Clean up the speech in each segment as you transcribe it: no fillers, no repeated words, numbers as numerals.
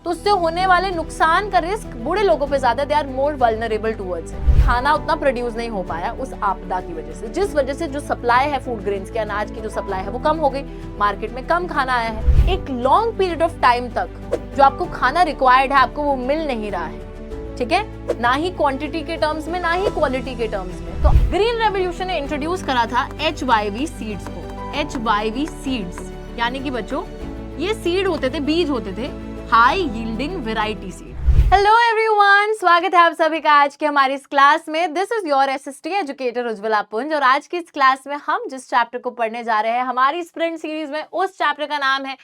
तो उससे होने वाले नुकसान का रिस्क बूढ़े लोगों पे ज्यादा, they are more vulnerable towards it. खाना उतना प्रोड्यूस नहीं हो पाया उस आपदा की वजह से, जिस वजह से जो सप्लाई है फूड ग्रेन्स के, अनाज की जो सप्लाई है वो कम हो गई, मार्केट में कम खाना आया है। एक लॉन्ग पीरियड ऑफ टाइम तक जो आपको खाना रिक्वायर्ड है आपको वो मिल नहीं रहा है, ठीक है, ना ही क्वांटिटी के टर्म्स में ना ही क्वालिटी के टर्म्स में। तो ग्रीन रेवोल्यूशन ने इंट्रोड्यूस करा था HYV सीड्स को। HYV सीड्स यानी कि बच्चों ये सीड होते थे, बीज होते थे, high yielding variety seed. Hello everyone, स्वागत है आप सभी का आज की हमारी इस क्लास में। This is your assistant educator Ujjwala पुंज और आज की इस क्लास में हम जिस चैप्टर को पढ़ने जा रहे हैं हमारी स्प्रिंट सीरीज में, उस चैप्टर का नाम है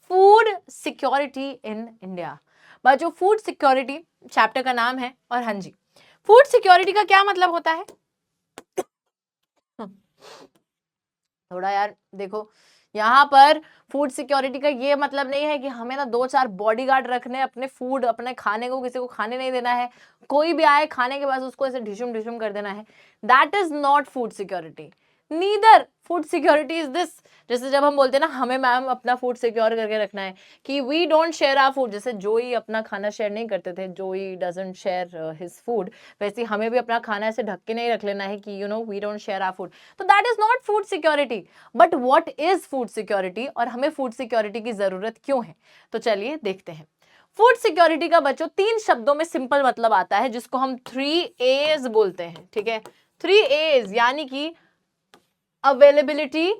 फूड सिक्योरिटी इन इंडिया। बच्चों फूड सिक्योरिटी चैप्टर का नाम है। और हाँ जी, फूड सिक्योरिटी का क्या मतलब होता है? थोड़ा यार देखो, यहाँ पर फूड सिक्योरिटी का ये मतलब नहीं है कि हमें ना 2-4 बॉडीगार्ड रखने, अपने फूड अपने खाने को किसी को खाने नहीं देना है, कोई भी आए खाने के बाद उसको ऐसे ढिशुम ढिशुम कर देना है। That is not food security. Neither food security is this. जैसे जब हम बोलते हैं ना हमें मैम अपना फूड सिक्योर करके रखना है कि we don't share our food, जैसे जोई अपना खाना शेयर नहीं करते थे, जोई डजंट शेयर हिज फूड, वैसे हमें भी अपना खाना ऐसे ढक के नहीं रख लेना है कि we don't share our food. तो that is not food security. But what is food security और हमें फूड सिक्योरिटी की जरूरत क्यों है? तो चलिए देखते हैं। फूड सिक्योरिटी का बच्चों 3 शब्दों में सिंपल मतलब आता है जिसको हम 3 A's बोलते हैं, ठीक है। 3 A's यानी कि availability,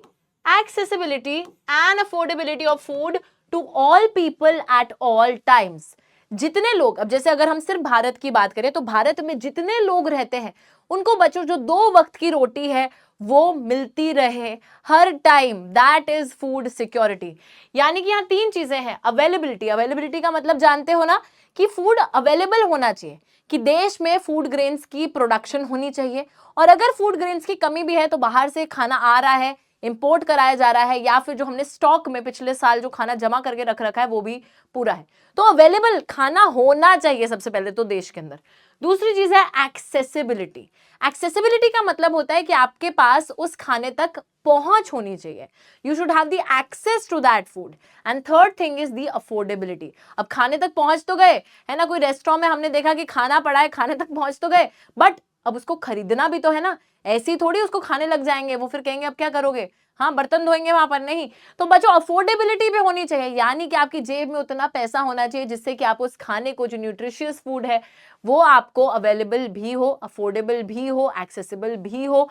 accessibility and affordability of food to all people at all times। जितने लोग, अब जैसे अगर हम सिर्फ भारत की बात करें तो भारत में जितने लोग रहते हैं उनको बच्चों जो 2 वक्त की रोटी है वो मिलती रहे हर time, that is food security. यानी कि यहाँ 3 चीजें हैं। अवेलेबिलिटी, अवेलेबिलिटी का मतलब जानते हो ना कि फूड अवेलेबल होना चाहिए, कि देश में फूड ग्रेन्स की प्रोडक्शन होनी चाहिए, और अगर फूड ग्रेन्स की कमी भी है तो बाहर से खाना आ रहा है, इंपोर्ट कराया जा रहा है, या फिर जो हमने स्टॉक में पिछले साल जो खाना जमा करके रख रखा है वो भी पूरा है। तो अवेलेबल खाना होना चाहिए सबसे पहले तो देश के अंदर। दूसरी चीज है एक्सेसिबिलिटी। एक्सेसिबिलिटी का मतलब होता है कि आपके पास उस खाने तक पहुंच होनी चाहिए, you should have the access to that food. And third thing is the affordability. अब खाने तक पहुंच तो गए, है ना, कोई रेस्टोरेंट में हमने देखा कि खाना पड़ा है, खाने तक पहुंच तो गए, बट अब उसको खरीदना भी तो है ना, ऐसे ही थोड़ी उसको खाने लग जाएंगे, वो फिर कहेंगे अब क्या करोगे, हाँ बर्तन धोएंगे वहां पर, नहीं। तो बच्चों अफोर्डेबिलिटी भी होनी चाहिए, यानी कि आपकी जेब में उतना पैसा होना चाहिए जिससे कि आप उस खाने को, जो न्यूट्रिशियस फूड है, वो आपको अवेलेबल भी हो, अफोर्डेबल भी हो, एक्सेसिबल भी हो।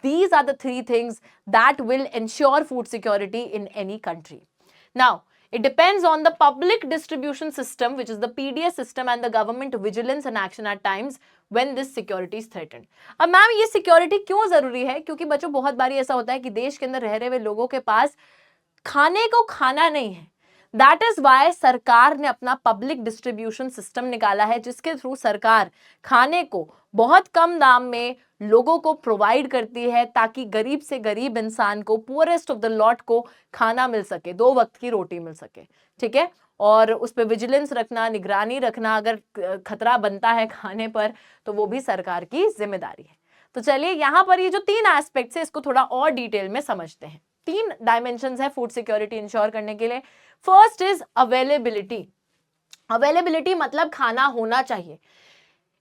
These are the 3 things that will ensure food security in any country. Now, it depends on the public distribution system, which is the PDS system, and the government vigilance and action at times when this security is threatened. अब ma'am ये security क्यों जरूरी है? क्योंकि बच्चों बहुत बारी ऐसा होता है कि देश के अंदर रह रहे हुए लोगों के पास खाने को खाना नहीं है। दैट इज वाई सरकार ने अपना पब्लिक डिस्ट्रीब्यूशन सिस्टम निकाला है, जिसके थ्रू सरकार खाने को बहुत कम दाम में लोगों को प्रोवाइड करती है ताकि गरीब से गरीब इंसान को, पुअरेस्ट ऑफ द लॉट को खाना मिल सके, 2 वक्त की रोटी मिल सके, ठीक है। और उस पर विजिलेंस रखना, निगरानी रखना, अगर खतरा बनता है खाने पर तो वो भी सरकार की जिम्मेदारी है। तो चलिए यहाँ पर ये जो 3 एस्पेक्ट्स है इसको थोड़ा और डिटेल में समझते हैं। 3 डायमेंशंस है फूड सिक्योरिटी इंश्योर करने के लिए। First is availability. अवेलेबिलिटी मतलब खाना होना चाहिए।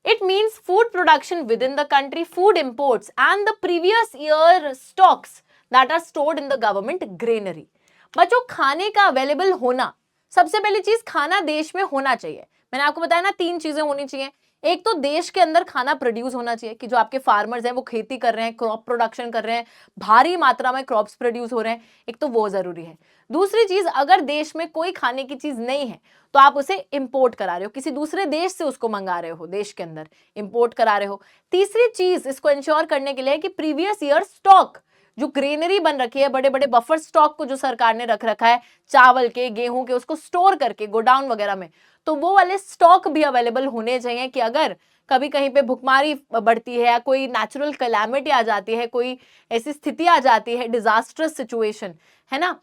It means food production within the country, food imports and the previous year stocks that are stored in the government granary। बच्चों खाने का अवेलेबल होना, सबसे पहली चीज खाना देश में होना चाहिए। मैंने आपको बताया ना 3 चीजें होनी चाहिए। एक तो देश के अंदर खाना प्रोड्यूस होना चाहिए, कि जो आपके फार्मर्स हैं वो खेती कर रहे हैं, क्रॉप प्रोडक्शन कर रहे हैं, भारी मात्रा में क्रॉप्स प्रोड्यूस हो रहे हैं, एक तो वो जरूरी है। दूसरी चीज, अगर देश में कोई खाने की चीज नहीं है तो आप उसे इंपोर्ट करा रहे हो, किसी दूसरे देश से उसको मंगा रहे हो, देश के अंदर इंपोर्ट करा रहे हो। तीसरी चीज इसको इंश्योर करने के लिए कि प्रीवियस ईयर स्टॉक, जो ग्रेनरी बन रखी है, बड़े बड़े बफर स्टॉक को जो सरकार ने रख रखा है चावल के, गेहूं के, उसको स्टोर करके गोडाउन वगैरह में, तो वो वाले स्टॉक भी अवेलेबल होने चाहिए कि अगर कभी कहीं पे भुखमरी बढ़ती है या कोई नेचुरल कैलामिटी आ जाती है, कोई ऐसी स्थिति आ जाती है, डिजास्टरस सिचुएशन है ना,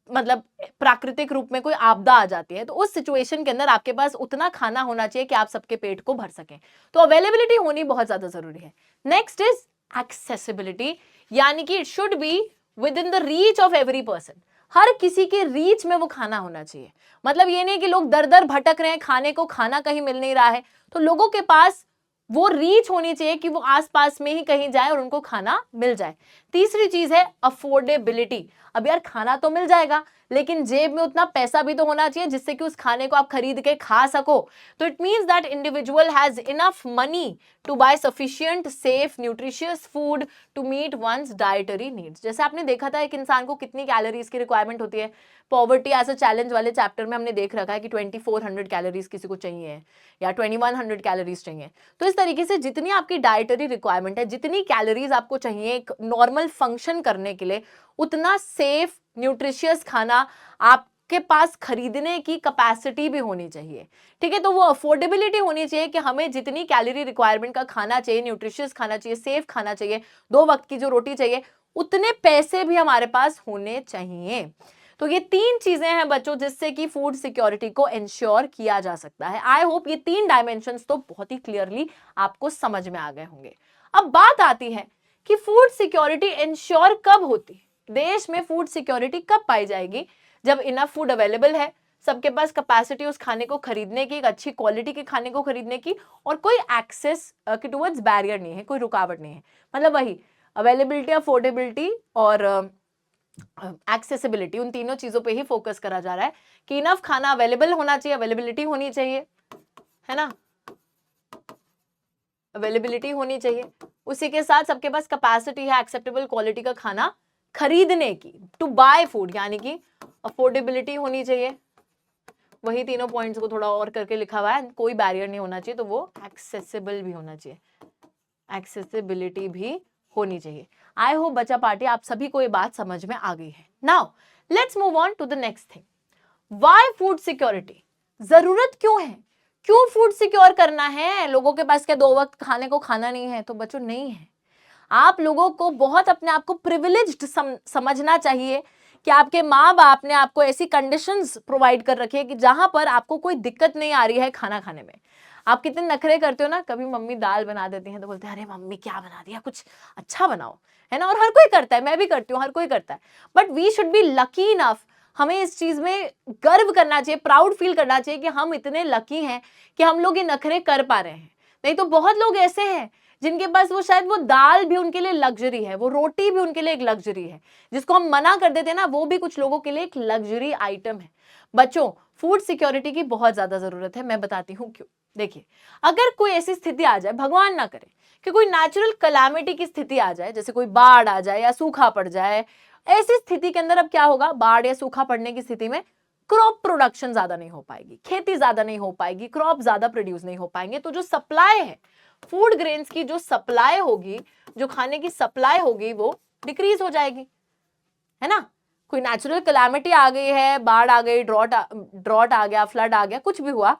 मतलब प्राकृतिक रूप में कोई आपदा आ जाती है, तो उस सिचुएशन के अंदर आपके पास उतना खाना होना चाहिए कि आप सबके पेट को भर सकें। तो अवेलेबिलिटी होनी बहुत ज्यादा जरूरी है। नेक्स्ट इज एक्सेसिबिलिटी, यानी कि it should be within the reach of every person. हर किसी के रीच में वो खाना होना चाहिए। मतलब ये नहीं कि लोग दर दर भटक रहे हैं, खाने को खाना कहीं मिल नहीं रहा है, तो लोगों के पास वो रीच होनी चाहिए कि वो आसपास में ही कहीं जाए और उनको खाना मिल जाए। तीसरी चीज है अफोर्डेबिलिटी। अब यार खाना तो मिल जाएगा, लेकिन जेब में उतना पैसा भी तो होना चाहिए जिससे कि उस खाने को आप खरीद के खा सको। तो it means that individual has enough money to buy sufficient safe nutritious food to meet one's dietary needs. जैसे आपने देखा था एक इंसान को कितनी कैलोरीज की रिक्वायरमेंट होती है, पॉवर्टी एज अ चैलेंज वाले चैप्टर में हमने देख रखा है कि 2400 कैलोरीज किसी को चाहिए या 2100 कैलोरीज चाहिए। तो इस तरीके से जितनी आपकी डाइटरी रिक्वायरमेंट है, जितनी कैलोरीज आपको चाहिए एक नॉर्मल फंक्शन करने के लिए, उतना सेफ न्यूट्रिशियस खाना आपके पास खरीदने की कैपेसिटी भी होनी चाहिए। ठीक है, तो वो अफोर्डेबिलिटी होनी चाहिए कि हमें जितनी कैलोरी रिक्वायरमेंट का खाना चाहिए, न्यूट्रिशियस खाना चाहिए, सेफ खाना चाहिए, 2 वक्त की जो रोटी चाहिए, उतने पैसे भी हमारे पास होने चाहिए। तो ये 3 चीजें हैं बच्चों जिससे कि फूड सिक्योरिटी को इंश्योर किया जा सकता है। आई होप ये 3 डायमेंशंस तो बहुत ही क्लियरली आपको समझ में आ गए होंगे। अब बात आती है कि फूड सिक्योरिटी इंश्योर कब होती है, देश में फूड सिक्योरिटी कब पाई जाएगी? जब इनफ फूड अवेलेबल है, सबके पास कैपेसिटी उस खाने को खरीदने की, एक अच्छी क्वालिटी के खाने को खरीदने की, और कोई एक्सेस के टुवर्ड्स बैरियर नहीं है, कोई रुकावट नहीं है। मतलब वही अवेलेबिलिटी, अफोर्डेबिलिटी और एक्सेसिबिलिटी, उन तीनों चीजों पे ही फोकस करा जा रहा है कि इनफ खाना अवेलेबल होना चाहिए, अवेलेबिलिटी होनी चाहिए, है ना, अवेलेबिलिटी होनी चाहिए, उसी के साथ सबके पास कैपेसिटी है एक्सेप्टेबल क्वालिटी का खाना खरीदने की, टू बाय फूड, यानी कि अफोर्डेबिलिटी होनी चाहिए। वही तीनों पॉइंट्स को थोड़ा और करके लिखा हुआ है, कोई बैरियर नहीं होना चाहिए, तो वो एक्सेसिबल भी होना चाहिए, एक्सेसिबिलिटी भी होनी चाहिए। आई होप बच्चा पार्टी आप सभी को ये बात समझ में आ गई है। Now let's move on to the next thing, why food security, जरूरत क्यों है, क्यों फूड सिक्योर करना है? लोगों के पास क्या 2 वक्त खाने को खाना नहीं है? तो बच्चों नहीं है। आप लोगों को बहुत अपने आप को प्रिविलेज्ड समझना चाहिए कि आपके माँ बाप ने आपको ऐसी कंडीशंस प्रोवाइड कर रखी है कि जहां पर आपको कोई दिक्कत नहीं आ रही है खाना खाने में। आप कितने नखरे करते हो ना, कभी मम्मी दाल बना देती हैं तो बोलते हैं अरे मम्मी क्या बना दिया, कुछ अच्छा बनाओ, है ना। और हर कोई करता है, मैं भी करती हूँ, हर कोई करता है। But we should be lucky enough, हमें इस चीज में गर्व करना चाहिए, प्राउड फील करना चाहिए कि हम इतने लकी हैं कि हम लोग ये नखरे कर पा रहे हैं। नहीं तो बहुत लोग ऐसे हैं जिनके पास वो शायद वो दाल भी उनके लिए लग्जरी है, वो रोटी भी उनके लिए एक लग्जरी है, जिसको हम मना कर देते हैं ना, वो भी कुछ लोगों के लिए एक लग्जरी आइटम है। बच्चों फूड सिक्योरिटी की बहुत ज्यादा जरूरत है, मैं बताती हूँ क्यों। देखिए, अगर कोई ऐसी स्थिति आ जाए, भगवान ना करे कि कोई नेचुरल कलामिटी की स्थिति आ जाए, जैसे कोई बाढ़ आ जाए या सूखा पड़ जाए, ऐसी स्थिति के अंदर अब क्या होगा, बाढ़ या सूखा पड़ने की स्थिति में क्रॉप प्रोडक्शन ज्यादा नहीं हो पाएगी, खेती ज्यादा नहीं हो पाएगी, क्रॉप ज्यादा प्रोड्यूस नहीं हो पाएंगे, तो जो सप्लाई है फूड ग्रेन्स की, जो सप्लाई होगी, जो खाने की सप्लाई होगी, वो डिक्रीज हो जाएगी, है ना। कोई नेचुरल कैलामिटी आ गई है, बाढ़ आ गई, ड्रॉट आ गया, फ्लड आ गया, कुछ भी हुआ,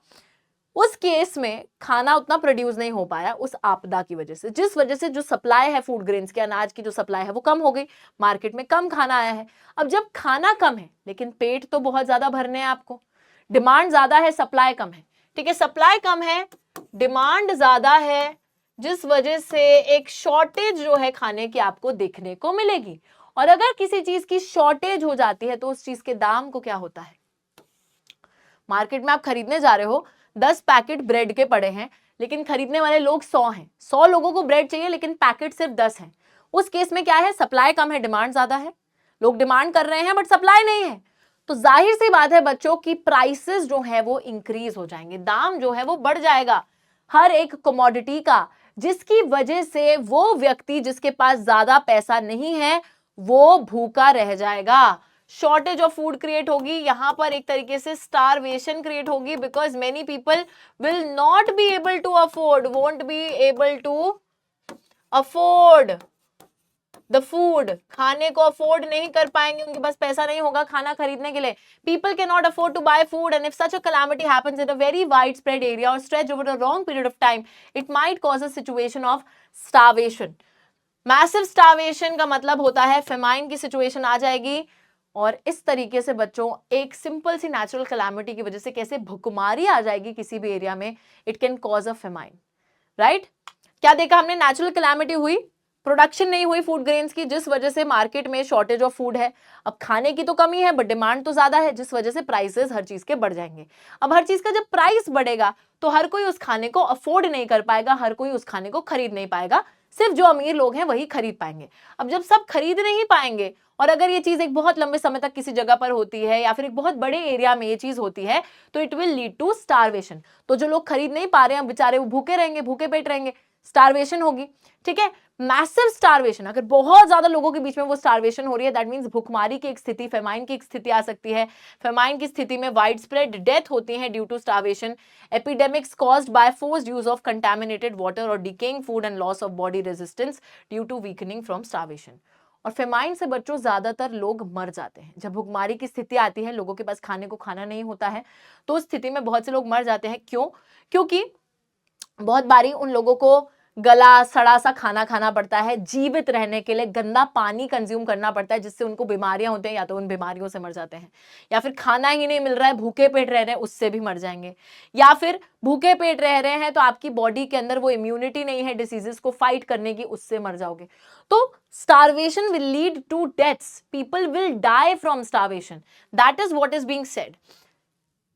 उस केस में खाना उतना प्रोड्यूस नहीं हो पाया उस आपदा की वजह से, जिस वजह से जो सप्लाई है फूड ग्रेन्स की, अनाज की जो सप्लाई है वो कम हो गई, मार्केट में कम खाना आया है। अब जब खाना कम है लेकिन पेट तो बहुत ज्यादा भरने हैं आपको, डिमांड ज्यादा है, सप्लाई कम है, ठीक है, सप्लाई कम है, डिमांड ज्यादा है, जिस वजह से एक शॉर्टेज जो है खाने की आपको देखने को मिलेगी। और अगर किसी चीज की शॉर्टेज हो जाती है तो उस चीज के दाम को क्या होता है, मार्केट में आप खरीदने जा रहे हो, 10 पैकेट ब्रेड के पड़े हैं, लेकिन खरीदने वाले लोग 100 हैं, 100 लोगों को ब्रेड चाहिए लेकिन पैकेट सिर्फ 10 हैं। उस केस में क्या है, सप्लाई कम है, डिमांड ज्यादा है, लोग डिमांड कर रहे हैं बट सप्लाई नहीं है, तो जाहिर सी बात है बच्चों की प्राइसेस जो है वो इंक्रीज हो जाएंगे, दाम जो है वो बढ़ जाएगा हर एक कमोडिटी का, जिसकी वजह से वो व्यक्ति जिसके पास ज्यादा पैसा नहीं है वो भूखा रह जाएगा, शॉर्टेज ऑफ फूड क्रिएट होगी, यहां पर एक तरीके से स्टारवेशन क्रिएट होगी, because many people will not be able to afford, won't be able to afford the food, खाने को अफोर्ड नहीं कर पाएंगे, उनके पास पैसा नहीं होगा खाना खरीदने के लिए। People can not afford to buy food, and if such a calamity happens in a very wide spread area और stretch over a long period of time, it might cause a situation of starvation. Massive starvation का मतलब होता है famine की situation आ जाएगी, और इस तरीके से बच्चों एक सिंपल सी नेचुरल कैलामिटी की वजह से कैसे भुखमारी आ जाएगी किसी भी एरिया में, it can cause a famine, right. क्या देखा हमने, नेचुरल कैलामिटी हुई, प्रोडक्शन नहीं हुई फूड ग्रेन्स की, जिस वजह से मार्केट में शॉर्टेज ऑफ फूड है। अब खाने की तो कमी है बट डिमांड तो ज्यादा है, जिस वजह से प्राइसेस हर चीज के बढ़ जाएंगे। अब हर चीज का जब प्राइस बढ़ेगा तो हर कोई उस खाने को अफोर्ड नहीं कर पाएगा, हर कोई उस खाने को खरीद नहीं पाएगा, सिर्फ जो अमीर लोग हैं वही खरीद पाएंगे। अब जब सब खरीद नहीं पाएंगे और अगर ये चीज एक बहुत लंबे समय तक किसी जगह पर होती है या फिर एक बहुत बड़े एरिया में ये चीज होती है तो it will lead to starvation. तो जो लोग खरीद नहीं पा रहे हैं बेचारे वो भूखे रहेंगे, भूखे पेट रहेंगे, स्टारवेशन होगी। ठीक है, मैसिव स्टारवेशन, अगर बहुत ज्यादा लोगों के बीच में वो स्टारवेशन हो रही है दैट मींस भुखमारी की एक स्थिति, फेमाइन की एक स्थिति आ सकती है। फेमाइन की स्थिति में वाइड स्प्रेड डेथ होती है due to starvation, epidemics caused by forced use of contaminated water और decaying food and loss of body resistance due to weakening from starvation. और फेमाइन से बच्चों ज्यादातर लोग मर जाते हैं। जब भुखमारी की स्थिति आती है, लोगों के पास खाने को खाना नहीं होता है, तो उस स्थिति में बहुत से लोग मर जाते हैं। क्यों? क्योंकि बहुत बारी उन लोगों को गला सड़ा सा खाना खाना पड़ता है, जीवित रहने के लिए गंदा पानी कंज्यूम करना पड़ता है, जिससे उनको बीमारियां होती हैं, या तो उन बीमारियों से मर जाते हैं, या फिर खाना ही नहीं मिल रहा है, भूखे पेट रह रहे हैं, उससे भी मर जाएंगे, या फिर भूखे पेट रह रहे हैं तो आपकी बॉडी के अंदर वो इम्यूनिटी नहीं है डिसीजेस को फाइट करने की, उससे मर जाओगे। तो starvation will lead to deaths, people will die from starvation, that is what is being said.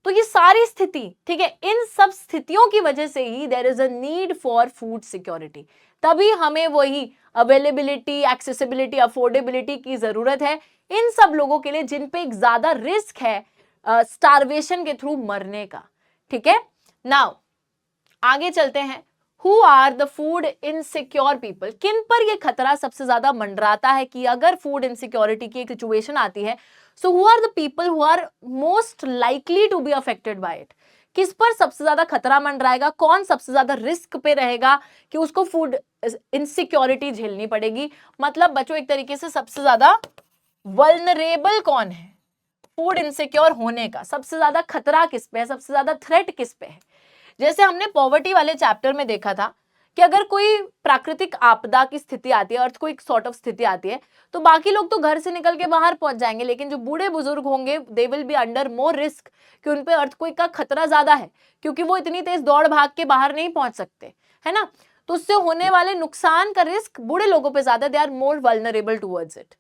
तो ये सारी स्थिति, ठीक है, इन सब स्थितियों की वजह से ही there is a need for food security. तभी हमें वही अवेलेबिलिटी, एक्सेसिबिलिटी, अफोर्डेबिलिटी की जरूरत है इन सब लोगों के लिए जिन पे एक ज्यादा रिस्क है स्टारवेशन के थ्रू मरने का। ठीक है, नाउ आगे चलते हैं। Who are the food insecure people, किन पर यह खतरा सबसे ज्यादा मंडराता है कि अगर फूड इनसिक्योरिटी की एक सिचुएशन आती है, so who are the people who are most likely to be affected by it. किस पर सबसे ज्यादा खतरा मंडराएगा, कौन सबसे ज्यादा रिस्क पे रहेगा कि उसको फूड इनसिक्योरिटी झेलनी पड़ेगी। मतलब बच्चों एक तरीके से सबसे ज्यादा वल्नरेबल कौन है फूड इनसिक्योर होने का, सबसे ज्यादा खतरा किस पे है, सबसे ज्यादा थ्रेट किस पे है। जैसे हमने पॉवर्टी वाले चैप्टर में देखा था कि अगर कोई प्राकृतिक आपदा की स्थिति आती है, अर्थक्वेक सॉर्ट ऑफ स्थिति आती है, तो बाकी लोग तो घर से निकल के बाहर पहुंच जाएंगे, लेकिन जो बूढ़े बुजुर्ग होंगे they will be under more risk कि उन पे अर्थक्वेक का खतरा ज्यादा है, क्योंकि वो इतनी तेज दौड़ भाग के बाहर नहीं पहुंच सकते, है ना। तो उससे होने वाले नुकसान का रिस्क बूढ़े लोगों पे ज्यादा, they are more vulnerable towards it,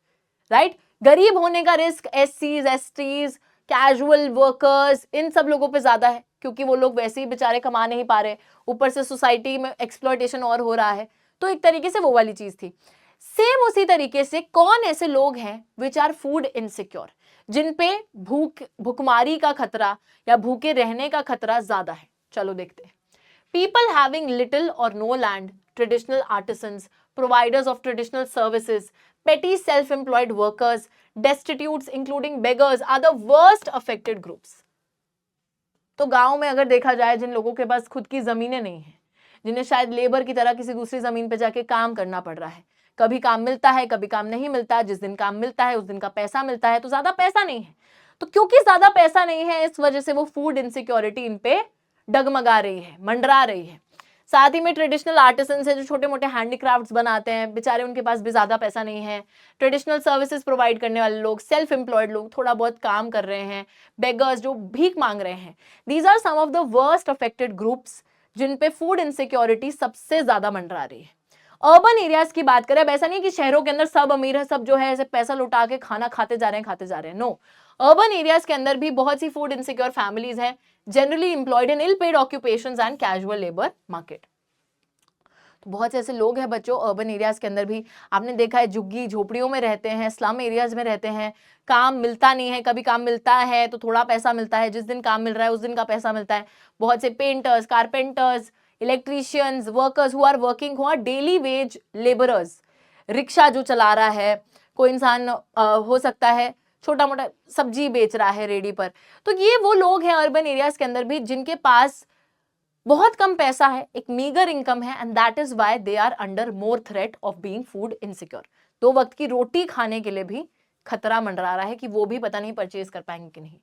right. गरीब होने का रिस्क एससीज, एसटीज, कैजुअल वर्कर्स, इन सब लोगों पे ज्यादा है, क्योंकि वो लोग वैसे ही बेचारे कमा नहीं पा रहे, ऊपर से सोसाइटी में एक्सप्लॉयटेशन और हो रहा है। तो एक तरीके से वो वाली चीज थी। सेम उसी तरीके से कौन ऐसे लोग हैं विच आर फूड इनसिक्योर, जिन पे भूखमारी का खतरा या भूखे रहने का खतरा ज्यादा है। चलो देखते हैं। People having little or no land, traditional artisans, providers of traditional services, petty self-employed workers, destitutes including beggars are the worst affected groups. तो गांव में अगर देखा जाए जिन लोगों के पास खुद की जमीनें नहीं हैं, जिन्हें शायद लेबर की तरह किसी दूसरी जमीन पे जाके काम करना पड़ रहा है, कभी काम मिलता है कभी काम नहीं मिलता, जिस दिन काम मिलता है उस दिन का पैसा मिलता है, तो ज्यादा पैसा नहीं है, तो क्योंकि ज्यादा पैसा नहीं है इस वजह से वो फूड इनसिक्योरिटी इन पे डगमगा रही है, मंडरा रही है। साथ ही में ट्रेडिशनल आर्टिसंस है जो छोटे मोटे हैंडीक्राफ्ट्स बनाते हैं, बेचारे उनके पास भी ज्यादा पैसा नहीं है। ट्रेडिशनल सर्विसेज प्रोवाइड करने वाले लोग, सेल्फ एम्प्लॉयड लोग थोड़ा बहुत काम कर रहे हैं, बेगर्स जो भीख मांग रहे हैं, these are some of the worst affected groups जिन पे फूड इनसिक्योरिटी सबसे ज्यादा मंडरा रही है। अर्बन एरियाज की बात करें, अब ऐसा नहीं कि शहरों के अंदर सब अमीर है, सब जो है ऐसे पैसा लुटा के खाना खाते जा रहे हैं, नो। अर्बन एरियाज के अंदर भी बहुत सी फूड इनसिक्योर फैमिलीज हैं, generally employed in ill paid occupations and casual labour market. तो बहुत से ऐसे लोग हैं बच्चों अर्बन एरियाज के अंदर भी, आपने देखा है झुग्गी झोपड़ियों में रहते हैं, स्लम एरियाज में रहते हैं, काम मिलता नहीं है, कभी काम मिलता है तो थोड़ा पैसा मिलता है, जिस दिन काम मिल रहा है उस दिन का पैसा मिलता है। बहुत से painters, carpenters, electricians, workers who are working, who are daily wage labourers, rickshaw जो चला रहा है, कोई इंसान हो सकता है छोटा मोटा सब्जी बेच रहा है रेडी पर, तो ये वो लोग हैं अर्बन एरियाज के अंदर भी जिनके पास बहुत कम पैसा है, एक मीगर इनकम है, and that is why they are under more threat of being food insecure. 2 वक्त की रोटी खाने के लिए भी खतरा मंडरा रहा है कि वो भी पता नहीं परचेज कर पाएंगे कि नहीं।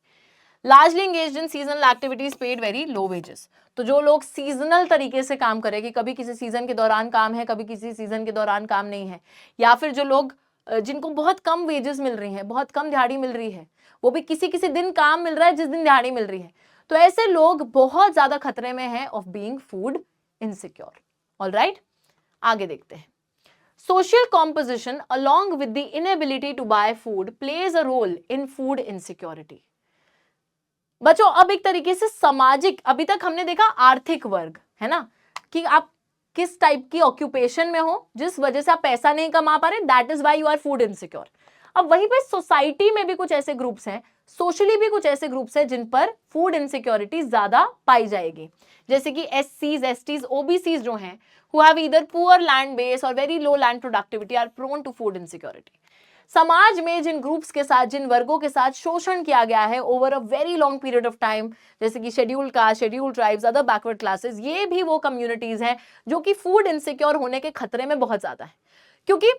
Largely engaged in seasonal activities paid very low wages, तो जो लोग सीजनल तरीके से काम करेंगे, कभी किसी सीजन के दौरान काम है, कभी किसी सीजन के दौरान काम नहीं है, या फिर जो लोग जिनको बहुत कम वेजेस मिल रही हैं, बहुत कम दिहाड़ी मिल रही है, वो भी किसी किसी दिन काम मिल रहा है जिस दिन दिहाड़ी मिल रही है, तो ऐसे लोग बहुत ज्यादा खतरे में हैं of being food insecure. Alright, आगे देखते हैं। Social composition along with the inability to buy food plays a role in food insecurity. बच्चों अब एक तरीके से सामाजिक, अभी तक हमने देखा आर्थिक वर्ग, है ना, कि आप किस टाइप की ऑक्यूपेशन में हो जिस वजह से आप पैसा नहीं कमा पा रहे, that is why you are food insecure. अब वहीं पे सोसाइटी में भी कुछ ऐसे ग्रुप्स हैं, सोशली भी कुछ ऐसे ग्रुप्स हैं जिन पर फूड इनसिक्योरिटी ज्यादा पाई जाएगी, जैसे कि एससीज, एसटीज, ओबीसीज जो हैं, who have either poor land base or very low land productivity are prone to food insecurity. समाज में जिन ग्रुप्स के साथ, जिन वर्गों के साथ शोषण किया गया है over a very long period of time, जैसे कि schedule caste, schedule tribes, other backward classes, ये भी वो कम्युनिटीज हैं जो कि फूड इनसिक्योर होने के खतरे में बहुत ज्यादा है, क्योंकि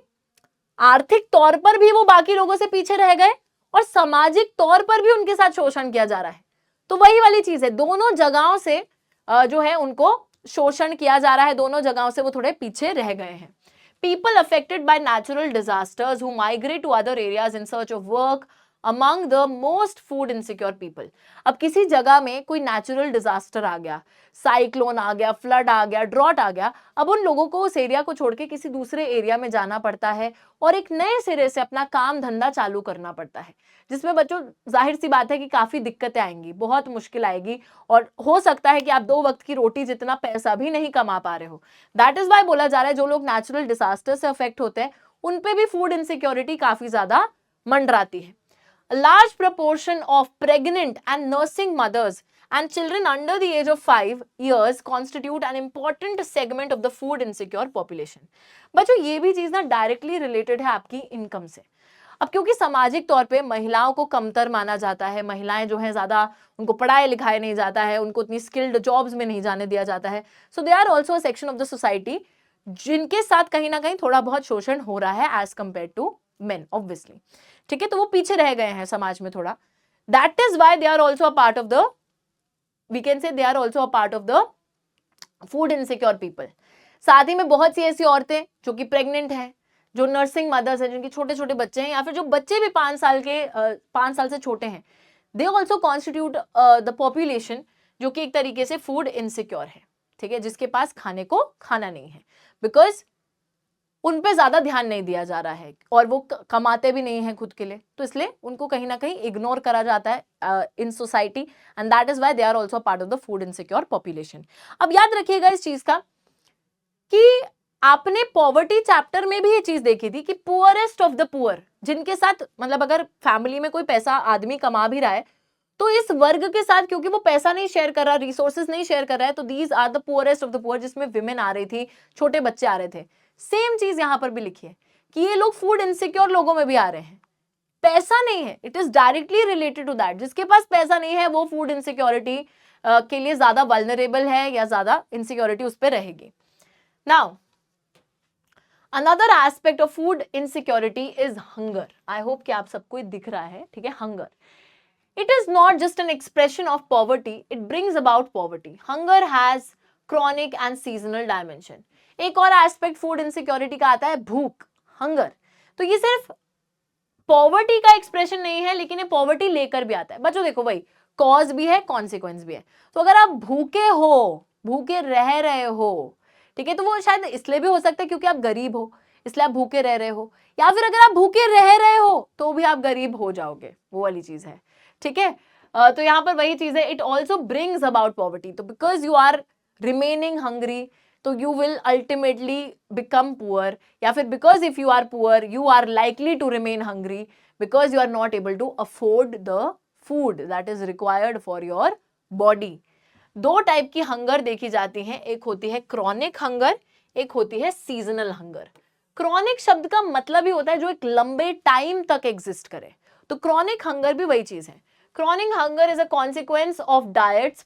आर्थिक तौर पर भी वो बाकी लोगों से पीछे रह गए और सामाजिक तौर पर भी उनके साथ शोषण किया जा रहा है। तो वही वाली चीज है, दोनों जगहों से जो है उनको शोषण किया जा रहा है, दोनों जगहों से वो थोड़े पीछे रह गए हैं। People affected by natural disasters who migrate to other areas in search of work among the most food insecure people. अब किसी जगह में कोई नेचुरल डिजास्टर आ गया, साइक्लोन आ गया, फ्लड आ गया, ड्रॉट आ गया, अब उन लोगों को उस एरिया को छोड़ के किसी दूसरे एरिया में जाना पड़ता है और एक नए सिरे से अपना काम धंधा चालू करना पड़ता है, जिसमें बच्चों जाहिर सी बात है कि काफी दिक्कतें आएंगी, बहुत मुश्किल आएगी और हो सकता है कि आप 2 वक्त की रोटी जितना पैसा भी नहीं कमा पा रहे हो। दैट इज वाई बोला जा रहा है जो लोग नेचुरल डिजास्टर से अफेक्ट होते हैं उन पे भी फूड इनसिक्योरिटी काफी ज्यादा मंडराती है। A large proportion of pregnant and nursing mothers and children under the age of 5 years constitute an important segment of the food insecure population. बच्चों ये भी चीज ना डायरेक्टली रिलेटेड है आपकी इनकम से। अब क्योंकि सामाजिक तौर पे महिलाओं को कमतर माना जाता है, महिलाएं जो है ज्यादा, उनको पढ़ाए लिखाए नहीं जाता है, उनको उतनी स्किल्ड जॉब्स में नहीं जाने दिया जाता है, so they are also a section of the society जिनके साथ कहीं ना कहीं थोड़ा बहुत शोषण हो रहा है as compare to men obviously. ठीक है, तो वो पीछे रह गए हैं समाज में थोड़ा, that is why they are also a part of the, we can say they are also a part of the food insecure people. साथ ही में बहुत सी ऐसी औरतें जो कि प्रेग्नेंट हैं, जो नर्सिंग मदर्स हैं, जिनके छोटे छोटे बच्चे हैं, या फिर जो बच्चे भी 5 साल के 5 साल से छोटे हैं, they also constitute the population जो कि एक तरीके से फूड इनसिक्योर है। ठीक है, जिसके पास खाने को खाना नहीं है, बिकॉज उन पे ज्यादा ध्यान नहीं दिया जा रहा है और वो कमाते भी नहीं है खुद के लिए, तो इसलिए उनको कहीं ना कहीं इग्नोर करा जाता है in society, and that is why they are also part of the food insecure population. अब याद रखिएगा इस चीज का कि आपने पॉवर्टी चैप्टर में भी ये चीज देखी थी कि पुअरेस्ट ऑफ द पुअर, जिनके साथ मतलब अगर फैमिली में कोई पैसा आदमी कमा भी रहा है तो इस वर्ग के साथ क्योंकि वो पैसा नहीं शेयर कर रहा, रिसोर्सेज नहीं शेयर कर रहा है, तो these are the poorest of the poor, जिसमें विमेन आ रही थी, छोटे बच्चे आ रहे थे। सेम चीज यहां पर भी लिखी है कि ये लोग फूड इनसिक्योर लोगों में भी आ रहे हैं, पैसा नहीं है, it is directly related to that. जिसके पास पैसा नहीं है वो फूड इनसिक्योरिटी के लिए ज्यादा वल्नरेबल है या ज्यादा इनसिक्योरिटी उस पर रहेगी। Now another aspect of food insecurity is hunger. I hope कि आप सबको दिख रहा है, ठीक है, hunger. It is not just an expression of poverty, it brings about poverty. Hunger has chronic and seasonal dimension. एक और एस्पेक्ट फूड इनसिक्योरिटी का आता है भूख, हंगर। तो ये सिर्फ पॉवर्टी का एक्सप्रेशन नहीं है, लेकिन ये पॉवर्टी लेकर भी आता है। बच्चों देखो भाई, कॉज भी है, कॉन्सिक्वेंस भी है। तो अगर आप भूखे हो, भूखे रह रहे हो, ठीक है, तो वो शायद इसलिए भी हो सकता है क्योंकि आप गरीब हो, इसलिए आप भूखे रह रहे हो, या फिर अगर आप भूखे रह रहे हो तो भी आप गरीब हो जाओगे, वो वाली चीज है। ठीक है, तो यहां पर वही चीज है, it also brings about poverty. तो because you are remaining hungry तो you will ultimately become poor, या फिर because if you are poor you are likely to remain hungry because you are not able to afford the food that is required for your body. 2 type की hunger देखी जाती हैं, एक होती है chronic hunger, एक होती है सीजनल हंगर। क्रॉनिक शब्द का मतलब ही होता है जो एक लंबे टाइम तक एग्जिस्ट करे, तो क्रॉनिक हंगर भी वही चीज है। Chronic hunger is a consequence of diets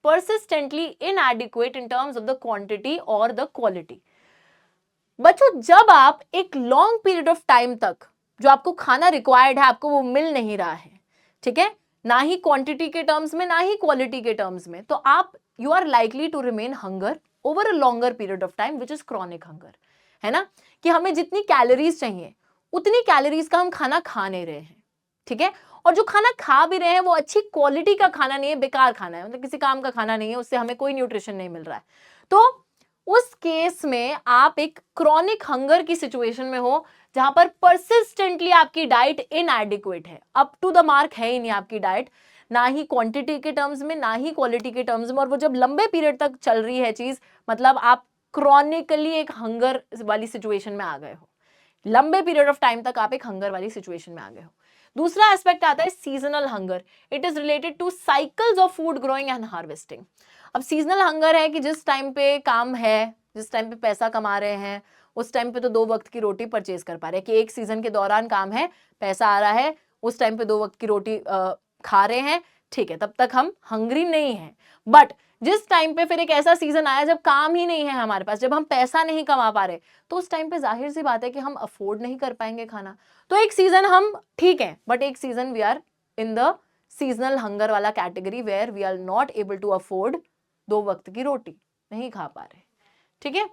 persistently inadequate in terms of the quantity or the quality. बच्चों जब आप एक लॉन्ग पीरियड ऑफ टाइम तक जो आपको खाना रिक्वायर्ड है आपको वो मिल नहीं रहा है, ठीक है, ना ही क्वांटिटी के टर्म्स में ना ही क्वालिटी के टर्म्स में, तो आप you are likely to remain hunger over a longer period of time which is chronic hunger, है ना, कि हमें जितनी कैलोरीज चाहिए उतनी कैलोरीज का हम खाना खा नहीं रहे हैं, ठीक है, और जो खाना खा भी रहे हैं वो अच्छी क्वालिटी का खाना नहीं है, बेकार खाना है, मतलब किसी काम का खाना नहीं है, उससे हमें कोई न्यूट्रिशन नहीं मिल रहा है। तो उस केस में आप एक क्रॉनिक हंगर की सिचुएशन में हो, जहां पर परसिस्टेंटली आपकी डाइट इनएडिक्वेट है, अप टू द मार्क है ही नहीं आपकी डाइट, ना ही क्वांटिटी के टर्म्स में ना ही क्वालिटी के टर्म्स में, और वो जब लंबे पीरियड तक चल रही है चीज, मतलब आप क्रॉनिकली एक हंगर वाली सिचुएशन में आ गए हो, लंबे पीरियड ऑफ टाइम तक आप एक हंगर वाली सिचुएशन में आ गए हो। दूसरा एस्पेक्ट आता है seasonal hunger. It is related to cycles of food growing and harvesting. अब सीजनल हंगर है कि जिस टाइम पे काम है, जिस टाइम पे पैसा कमा रहे हैं, उस टाइम पे तो 2 वक्त की रोटी परचेज कर पा रहे हैं, कि एक सीजन के दौरान काम है, पैसा आ रहा है, उस टाइम पे 2 वक्त की रोटी खा रहे हैं, ठीक है, तब तक हम हंग्री नहीं है। बट जिस टाइम पे फिर एक ऐसा सीजन आया जब काम ही नहीं है हमारे पास, जब हम पैसा नहीं कमा पा रहे, तो उस टाइम पे जाहिर सी बात है कि हम अफोर्ड नहीं कर पाएंगे खाना। तो एक सीजन हम ठीक है, बट एक season we are in the seasonal hunger वाला category, where we are not able to afford 2 वक्त की रोटी, नहीं खा पा रहे, ठीक है।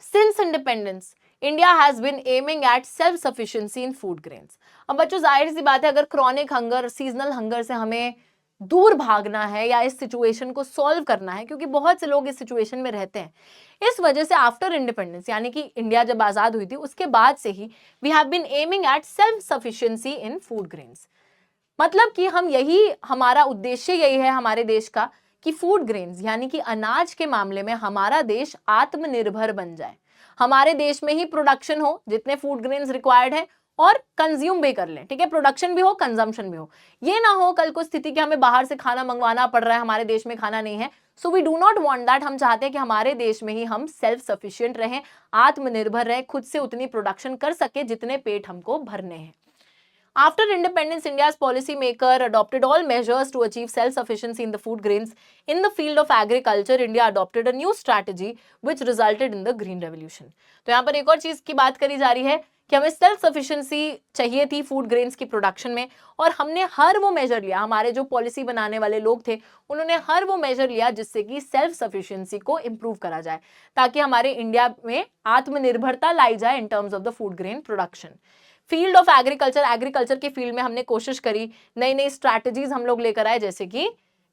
Since independence India has been aiming at self sufficiency in food grains. अब बच्चों जाहिर सी बात है, अगर क्रॉनिक हंगर, सीजनल हंगर से हमें दूर भागना है या इस सिचुएशन को सॉल्व करना है, क्योंकि बहुत से लोग इस सिचुएशन में रहते हैं, इस वजह से आफ्टर इंडिपेंडेंस, यानी कि इंडिया जब आजाद हुई थी उसके बाद से ही we have been aiming at self sufficiency in food grains. मतलब कि हम यही, हमारा उद्देश्य यही है हमारे देश का कि फूड ग्रेन्स यानी कि अनाज के मामले में हमारा देश आत्मनिर्भर बन जाए, हमारे देश में ही प्रोडक्शन हो जितने फूड ग्रेन्स रिक्वायर्ड है, और कंज्यूम भी कर लें, ठीक है, प्रोडक्शन भी हो कंजम्पशन भी हो। ये ना हो कल को स्थिति कि हमें बाहर से खाना मंगवाना पड़ रहा है, हमारे देश में खाना नहीं है। So we do not want that. हम चाहते हैं कि हमारे देश में ही हम सेल्फ सफिशिएंट रहें, आत्मनिर्भर रहें, खुद से उतनी प्रोडक्शन कर सके जितने पेट हमको भरने हैं। After independence, India's policymaker adopted all measures to achieve self-sufficiency in the food grains. In the field of agriculture, India adopted a new strategy which resulted in the Green Revolution. तो यहाँ पर एक और चीज की बात करी जा रही है कि हमें सेल्फ सफिशिएंसी चाहिए थी फूड ग्रेन्स की प्रोडक्शन में, और हमने हर वो मेजर लिया, हमारे जो पॉलिसी बनाने वाले लोग थे उन्होंने हर वो मेजर लिया जिससे कि सेल्फ सफिशिएंसी को इंप्रूव करा जाए, ताकि हमारे इंडिया में आत्मनिर्भरता लाई जाए in terms of the food grain production. Field of agriculture, agriculture के फील्ड में हमने कोशिश करी, नई नई स्ट्रैटेजीज हम लोग लेकर आए, जैसे कि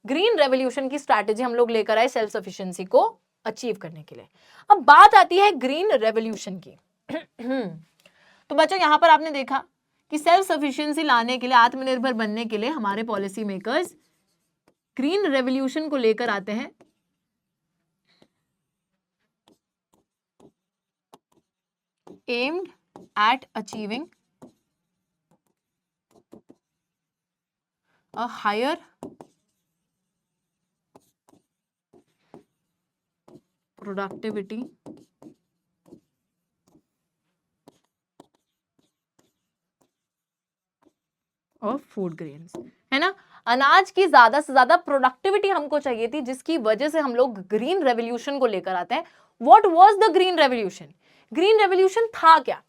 ग्रीन रेवोल्यूशन की स्ट्रैटेजी हम लोग लेकर आए सेल्फ सफिशिएंसी को अचीव करने के लिए। अब बात आती है ग्रीन रेवोल्यूशन की। तो बच्चों यहां पर आपने देखा कि सेल्फ सफिशिएंसी लाने के लिए, आत्मनिर्भर बनने के लिए हमारे पॉलिसी मेकर्स ग्रीन रेवोल्यूशन को लेकर आते हैं। Aimed at achieving a higher productivity of food grains, है ना। अनाज की ज्यादा से ज्यादा प्रोडक्टिविटी हमको चाहिए थी, जिसकी वजह से हम लोग ग्रीन रेवोल्यूशन को लेकर आते हैं। What was the green revolution? Green revolution था क्या?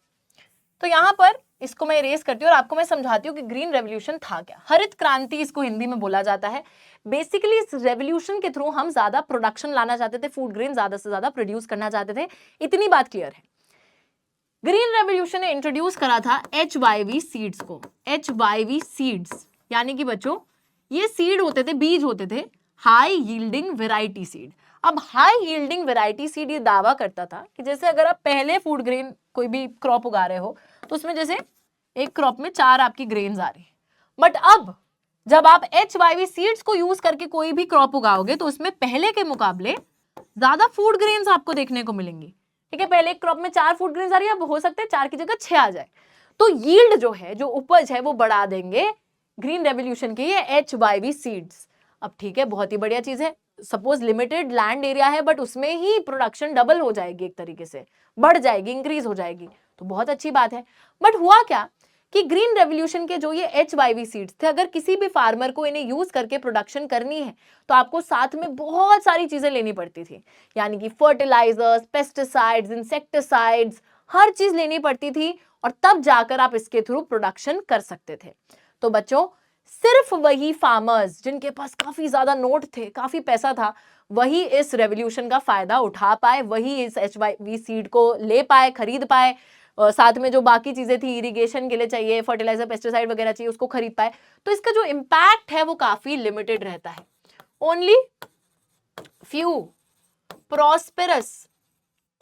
तो यहां पर इसको मैं इरेज करती हूँ और आपको मैं समझाती हूँ कि ग्रीन रेवोल्यूशन था क्या। हरित क्रांति इसको हिंदी में बोला जाता है। बेसिकली इस रेवोल्यूशन के थ्रू हम ज्यादा प्रोडक्शन लाना चाहते थे, फूड ग्रेन ज्यादा से ज्यादा प्रोड्यूस करना चाहते थे, इतनी बात क्लियर है। ग्रीन रेवोल्यूशन ने इंट्रोड्यूस करा था HYV सीड्स को। HYV सीड्स यानी कि बच्चों ये सीड होते थे, बीज होते थे, हाई यील्डिंग वेराइटी सीड। अब हाई यील्डिंग वेराइटी सीड ये दावा करता था कि जैसे अगर आप पहले फूड ग्रेन कोई भी क्रॉप उगा रहे हो तो उसमें जैसे एक क्रॉप में 4 आपकी ग्रेन्स आ रही है, बट अब जब आप HYV सीड्स को यूज करके कोई भी क्रॉप उगाओगे तो उसमें पहले के मुकाबले ज्यादा फूड ग्रेन्स आपको देखने को मिलेंगी, ठीक है। पहले एक क्रॉप में 4 फूड ग्रेन्स आ रही है, अब हो सकता है 4 की जगह 6 आ जाए। तो यील्ड जो है, जो उपज है, वो बढ़ा देंगे ग्रीन रेवोल्यूशन के ये HYV सीड्स। अब ठीक है, बहुत ही बढ़िया चीज है। सपोज लिमिटेड लैंड एरिया है बट उसमें ही प्रोडक्शन डबल हो जाएगी, एक तरीके से बढ़ जाएगी, इंक्रीज हो जाएगी, तो बहुत अच्छी बात है। बट हुआ क्या कि ग्रीन रेवोल्यूशन के जो ये HYV सीड्स थे, अगर किसी भी फार्मर को इन्हें यूज करके प्रोडक्शन करनी है तो आपको साथ में बहुत सारी चीजें लेनी पड़ती थी, यानी कि फर्टिलाइजर्स, पेस्टिसाइड्स, इंसेक्टिसाइड्स, हर चीज लेनी पड़ती थी, और तब जाकर आप इसके थ्रू प्रोडक्शन कर सकते थे। तो बच्चों सिर्फ वही फार्मर्स जिनके पास काफी ज्यादा नोट थे, काफी पैसा था, वही इस रेवोल्यूशन का फायदा उठा पाए, वही इस HYV सीड को ले पाए, खरीद पाए, साथ में जो बाकी चीजें थी इरिगेशन के लिए चाहिए, फर्टिलाइजर, पेस्टिसाइड वगैरह चाहिए, उसको खरीद पाए। तो इसका जो इम्पैक्ट है वो काफी लिमिटेड रहता है। ओनली फ्यू प्रॉस्पेरस,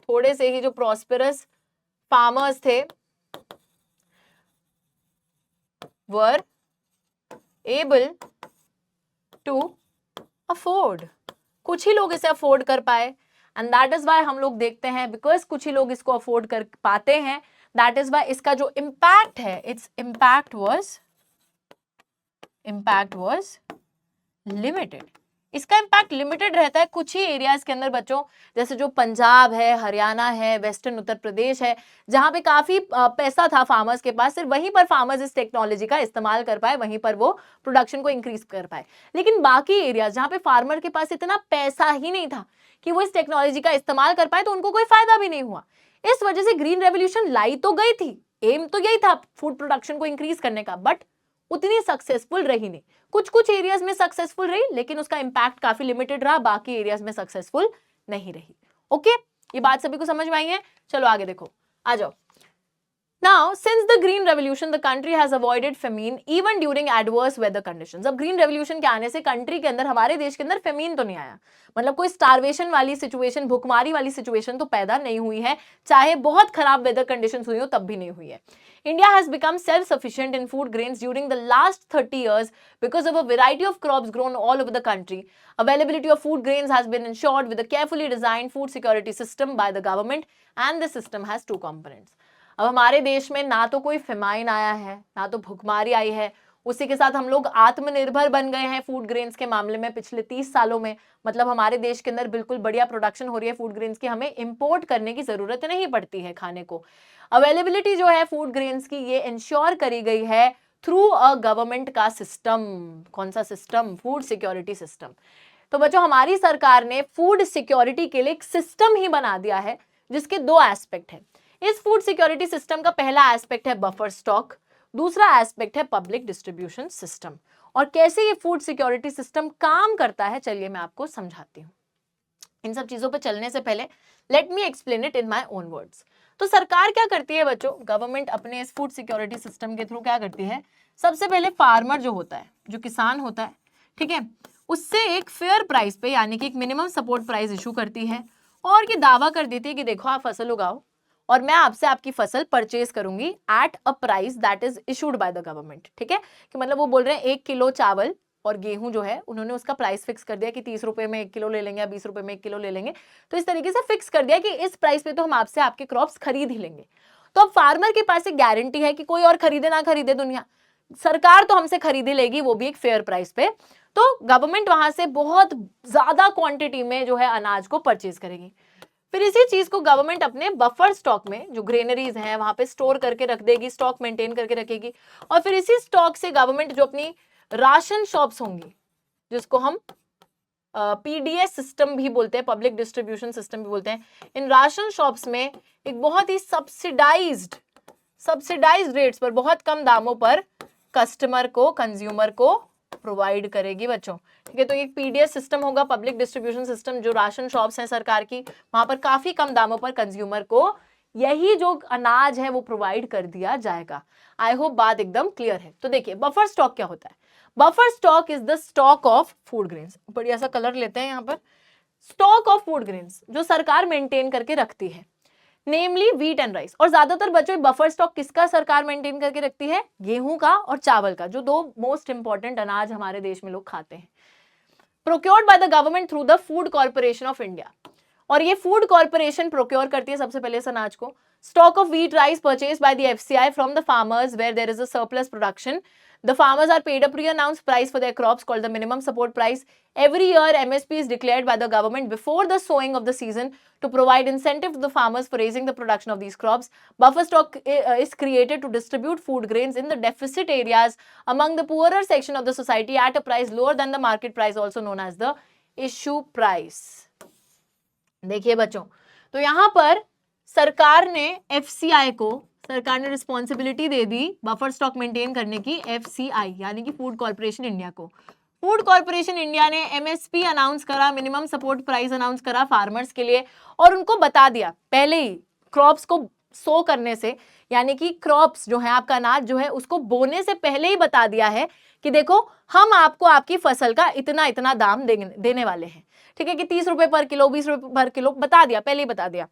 थोड़े से ही जो प्रॉस्पेरस फार्मर्स थे वर एबल टू अफोर्ड, कुछ ही लोग इसे अफोर्ड कर पाए, एंड दैट इज वाई हम लोग देखते हैं बिकॉज कुछ ही लोग इसको अफोर्ड कर पाते हैं, दैट इज वाई इसका जो इम्पैक्ट है, इट्स इम्पैक्ट वाज लिमिटेड। इसका इम्पैक्ट लिमिटेड रहता है कुछ ही एरियाज के अंदर बच्चों, जैसे जो पंजाब है, हरियाणा है, वेस्टर्न उत्तर प्रदेश है, जहां पे काफी पैसा था फार्मर्स के पास, सिर्फ वहीं पर फार्मर्स इस टेक्नोलॉजी का इस्तेमाल कर पाए, वहीं पर वो प्रोडक्शन को इंक्रीज कर पाए। लेकिन बाकी एरियाज जहां पे फार्मर के पास इतना पैसा ही नहीं था कि वो इस टेक्नोलॉजी का इस्तेमाल कर पाए, तो उनको कोई फायदा भी नहीं हुआ। इस वजह से ग्रीन रेवोल्यूशन लाई तो गई थी, एम तो यही था फूड प्रोडक्शन को इंक्रीज करने का, बट उतनी सक्सेसफुल रही नहीं। कुछ कुछ एरियाज में सक्सेसफुल रही, लेकिन उसका इंपैक्ट काफी लिमिटेड रहा, बाकी एरियाज में सक्सेसफुल नहीं रही। ओके, ये बात सभी को समझ में आई है? चलो आगे देखो, आ जाओ। Now, since the Green Revolution, the country has avoided famine even during adverse weather conditions. अब Green Revolution के आने से कंट्री के अंदर, हमारे देश के अंदर फेमीन तो नहीं आया, मतलब कोई स्टारवेशन वाली सिचुएशन, भुखमारी वाली सिचुएशन तो पैदा नहीं हुई है, चाहे बहुत खराब वेदर कंडीशंस हुई हो तब भी नहीं हुई है। India has become self-sufficient in food grains during the last 30 years because of a variety of crops grown all over the country. Availability of food grains has been ensured with a carefully designed food security system by the government, and the system has two components. अब हमारे देश में ना तो कोई famine आया है, ना तो भुखमारी आई है, उसी के साथ हम लोग आत्मनिर्भर बन गए हैं फूड ग्रेन्स के मामले में पिछले 30 सालों में। मतलब हमारे देश के अंदर बिल्कुल बढ़िया प्रोडक्शन हो रही है फूड ग्रेन्स की, हमें इंपोर्ट करने की जरूरत नहीं पड़ती है खाने को। अवेलेबिलिटी जो है फूड ग्रेन्स की, ये इंश्योर करी गई है थ्रू अ गवर्नमेंट का सिस्टम। कौन सा सिस्टम? Food security system. तो बच्चों, हमारी सरकार ने फूड सिक्योरिटी के लिए एक सिस्टम ही बना दिया है, जिसके दो एस्पेक्ट है। इस फूड सिक्योरिटी सिस्टम का पहला एस्पेक्ट है बफर स्टॉक, दूसरा एस्पेक्ट है पब्लिक डिस्ट्रीब्यूशन सिस्टम। और कैसे ये फूड सिक्योरिटी सिस्टम काम करता है, चलिए मैं आपको समझाती हूँ। इन सब चीजों पे चलने से पहले let me explain it in my own words. तो सरकार क्या करती है बच्चों, गवर्नमेंट अपने इस फूड सिक्योरिटी सिस्टम के थ्रू क्या करती है, सबसे पहले फार्मर जो होता है, जो किसान होता है, ठीक है, उससे एक फेयर प्राइस पे, यानी कि एक मिनिमम सपोर्ट प्राइस इशू करती है, और ये दावा कर देती है कि देखो आप फसल उगाओ और मैं आपसे आपकी फसल परचेज करूंगी at a price that is issued by the government. ठीक है, कि मतलब वो बोल रहे हैं 1 किलो चावल और गेहूं जो है, उन्होंने उसका प्राइस फिक्स कर दिया कि 30 रुपए में 1 किलो ले लेंगे या 20 रुपए में 1 किलो ले लेंगे। तो इस तरीके से फिक्स कर दिया कि इस प्राइस पे तो हम आपसे आपके क्रॉप्स खरीद ही लेंगे। तो अब फार्मर के पास एक गारंटी है कि कोई और खरीदे ना खरीदे दुनिया, सरकार तो हमसे खरीद ही लेगी, वो भी एक फेयर प्राइस पे। तो गवर्नमेंट वहां से बहुत ज्यादा क्वांटिटी में जो है अनाज को परचेज करेगी। फिर इसी चीज को गवर्नमेंट अपने बफर स्टॉक में, जो ग्रेनरीज हैं वहां पे स्टोर करके रख देगी, स्टॉक मेंटेन करके रखेगी। और फिर इसी स्टॉक से गवर्नमेंट जो अपनी राशन शॉप्स होंगी, जिसको हम पीडीएस सिस्टम भी बोलते हैं, पब्लिक डिस्ट्रीब्यूशन सिस्टम भी बोलते हैं, इन राशन शॉप्स में एक बहुत ही सब्सिडाइज्ड रेट्स पर, बहुत कम दामों पर कस्टमर को, कंज्यूमर को प्रोवाइड करेगी बच्चों। ठीक है, तो एक पीडीएस सिस्टम होगा, पब्लिक डिस्ट्रीब्यूशन सिस्टम, जो राशन शॉप्स हैं सरकार की, वहां पर काफी कम दामों पर कंज्यूमर को यही जो अनाज है वो प्रोवाइड कर दिया जाएगा। आई होप बात एकदम क्लियर है। तो देखिए बफर स्टॉक क्या होता है। Buffer stock is the stock of food grains, बढ़िया सा कलर लेते हैं यहाँ पर, स्टॉक ऑफ फूड ग्रेन्स जो सरकार मेंटेन करके रखती है, नेमली व्हीट एंड राइस। और ज्यादातर बच्चों बफर स्टॉक किसका सरकार मेंटेन करके रखती है? गेहूं का और चावल का, जो दो मोस्ट इंपॉर्टेंट अनाज हमारे देश में लोग खाते हैं। Procured by the government through the food corporation of India, और ये फूड कॉर्पोरेशन प्रोक्योर करती है सबसे पहले इस अनाज को। Stock of wheat rice purchase by the FCI from the farmers where there is a surplus production. The farmers are paid a pre-announced price for their crops called the minimum support price. Every year, MSP is declared by the government before the sowing of the season to provide incentive to the farmers for raising the production of these crops. Buffer stock is created to distribute food grains in the deficit areas among the poorer section of the society at a price lower than the market price, also known as the issue price. देखिए बच्चों, तो यहाँ पर सरकार ने FCI को, सरकार ने रिस्पॉन्सिबिलिटी दे दी बफर स्टॉक मेंटेन करने की, एफसीआई यानी कि फूड कॉर्पोरेशन इंडिया को। फूड कॉर्पोरेशन इंडिया ने एमएसपी अनाउंस करा, मिनिमम सपोर्ट प्राइस अनाउंस करा फार्मर्स के लिए, और उनको बता दिया पहले ही क्रॉप्स को सो करने से, यानी कि क्रॉप्स जो है, आपका अनाज जो है, उसको बोने से पहले ही बता दिया है कि देखो हम आपको आपकी फसल का इतना इतना दाम देने वाले हैं। ठीक है, कि 30 रुपए पर किलो, 20 रुपए पर किलो बता दिया, पहले ही बता दिया।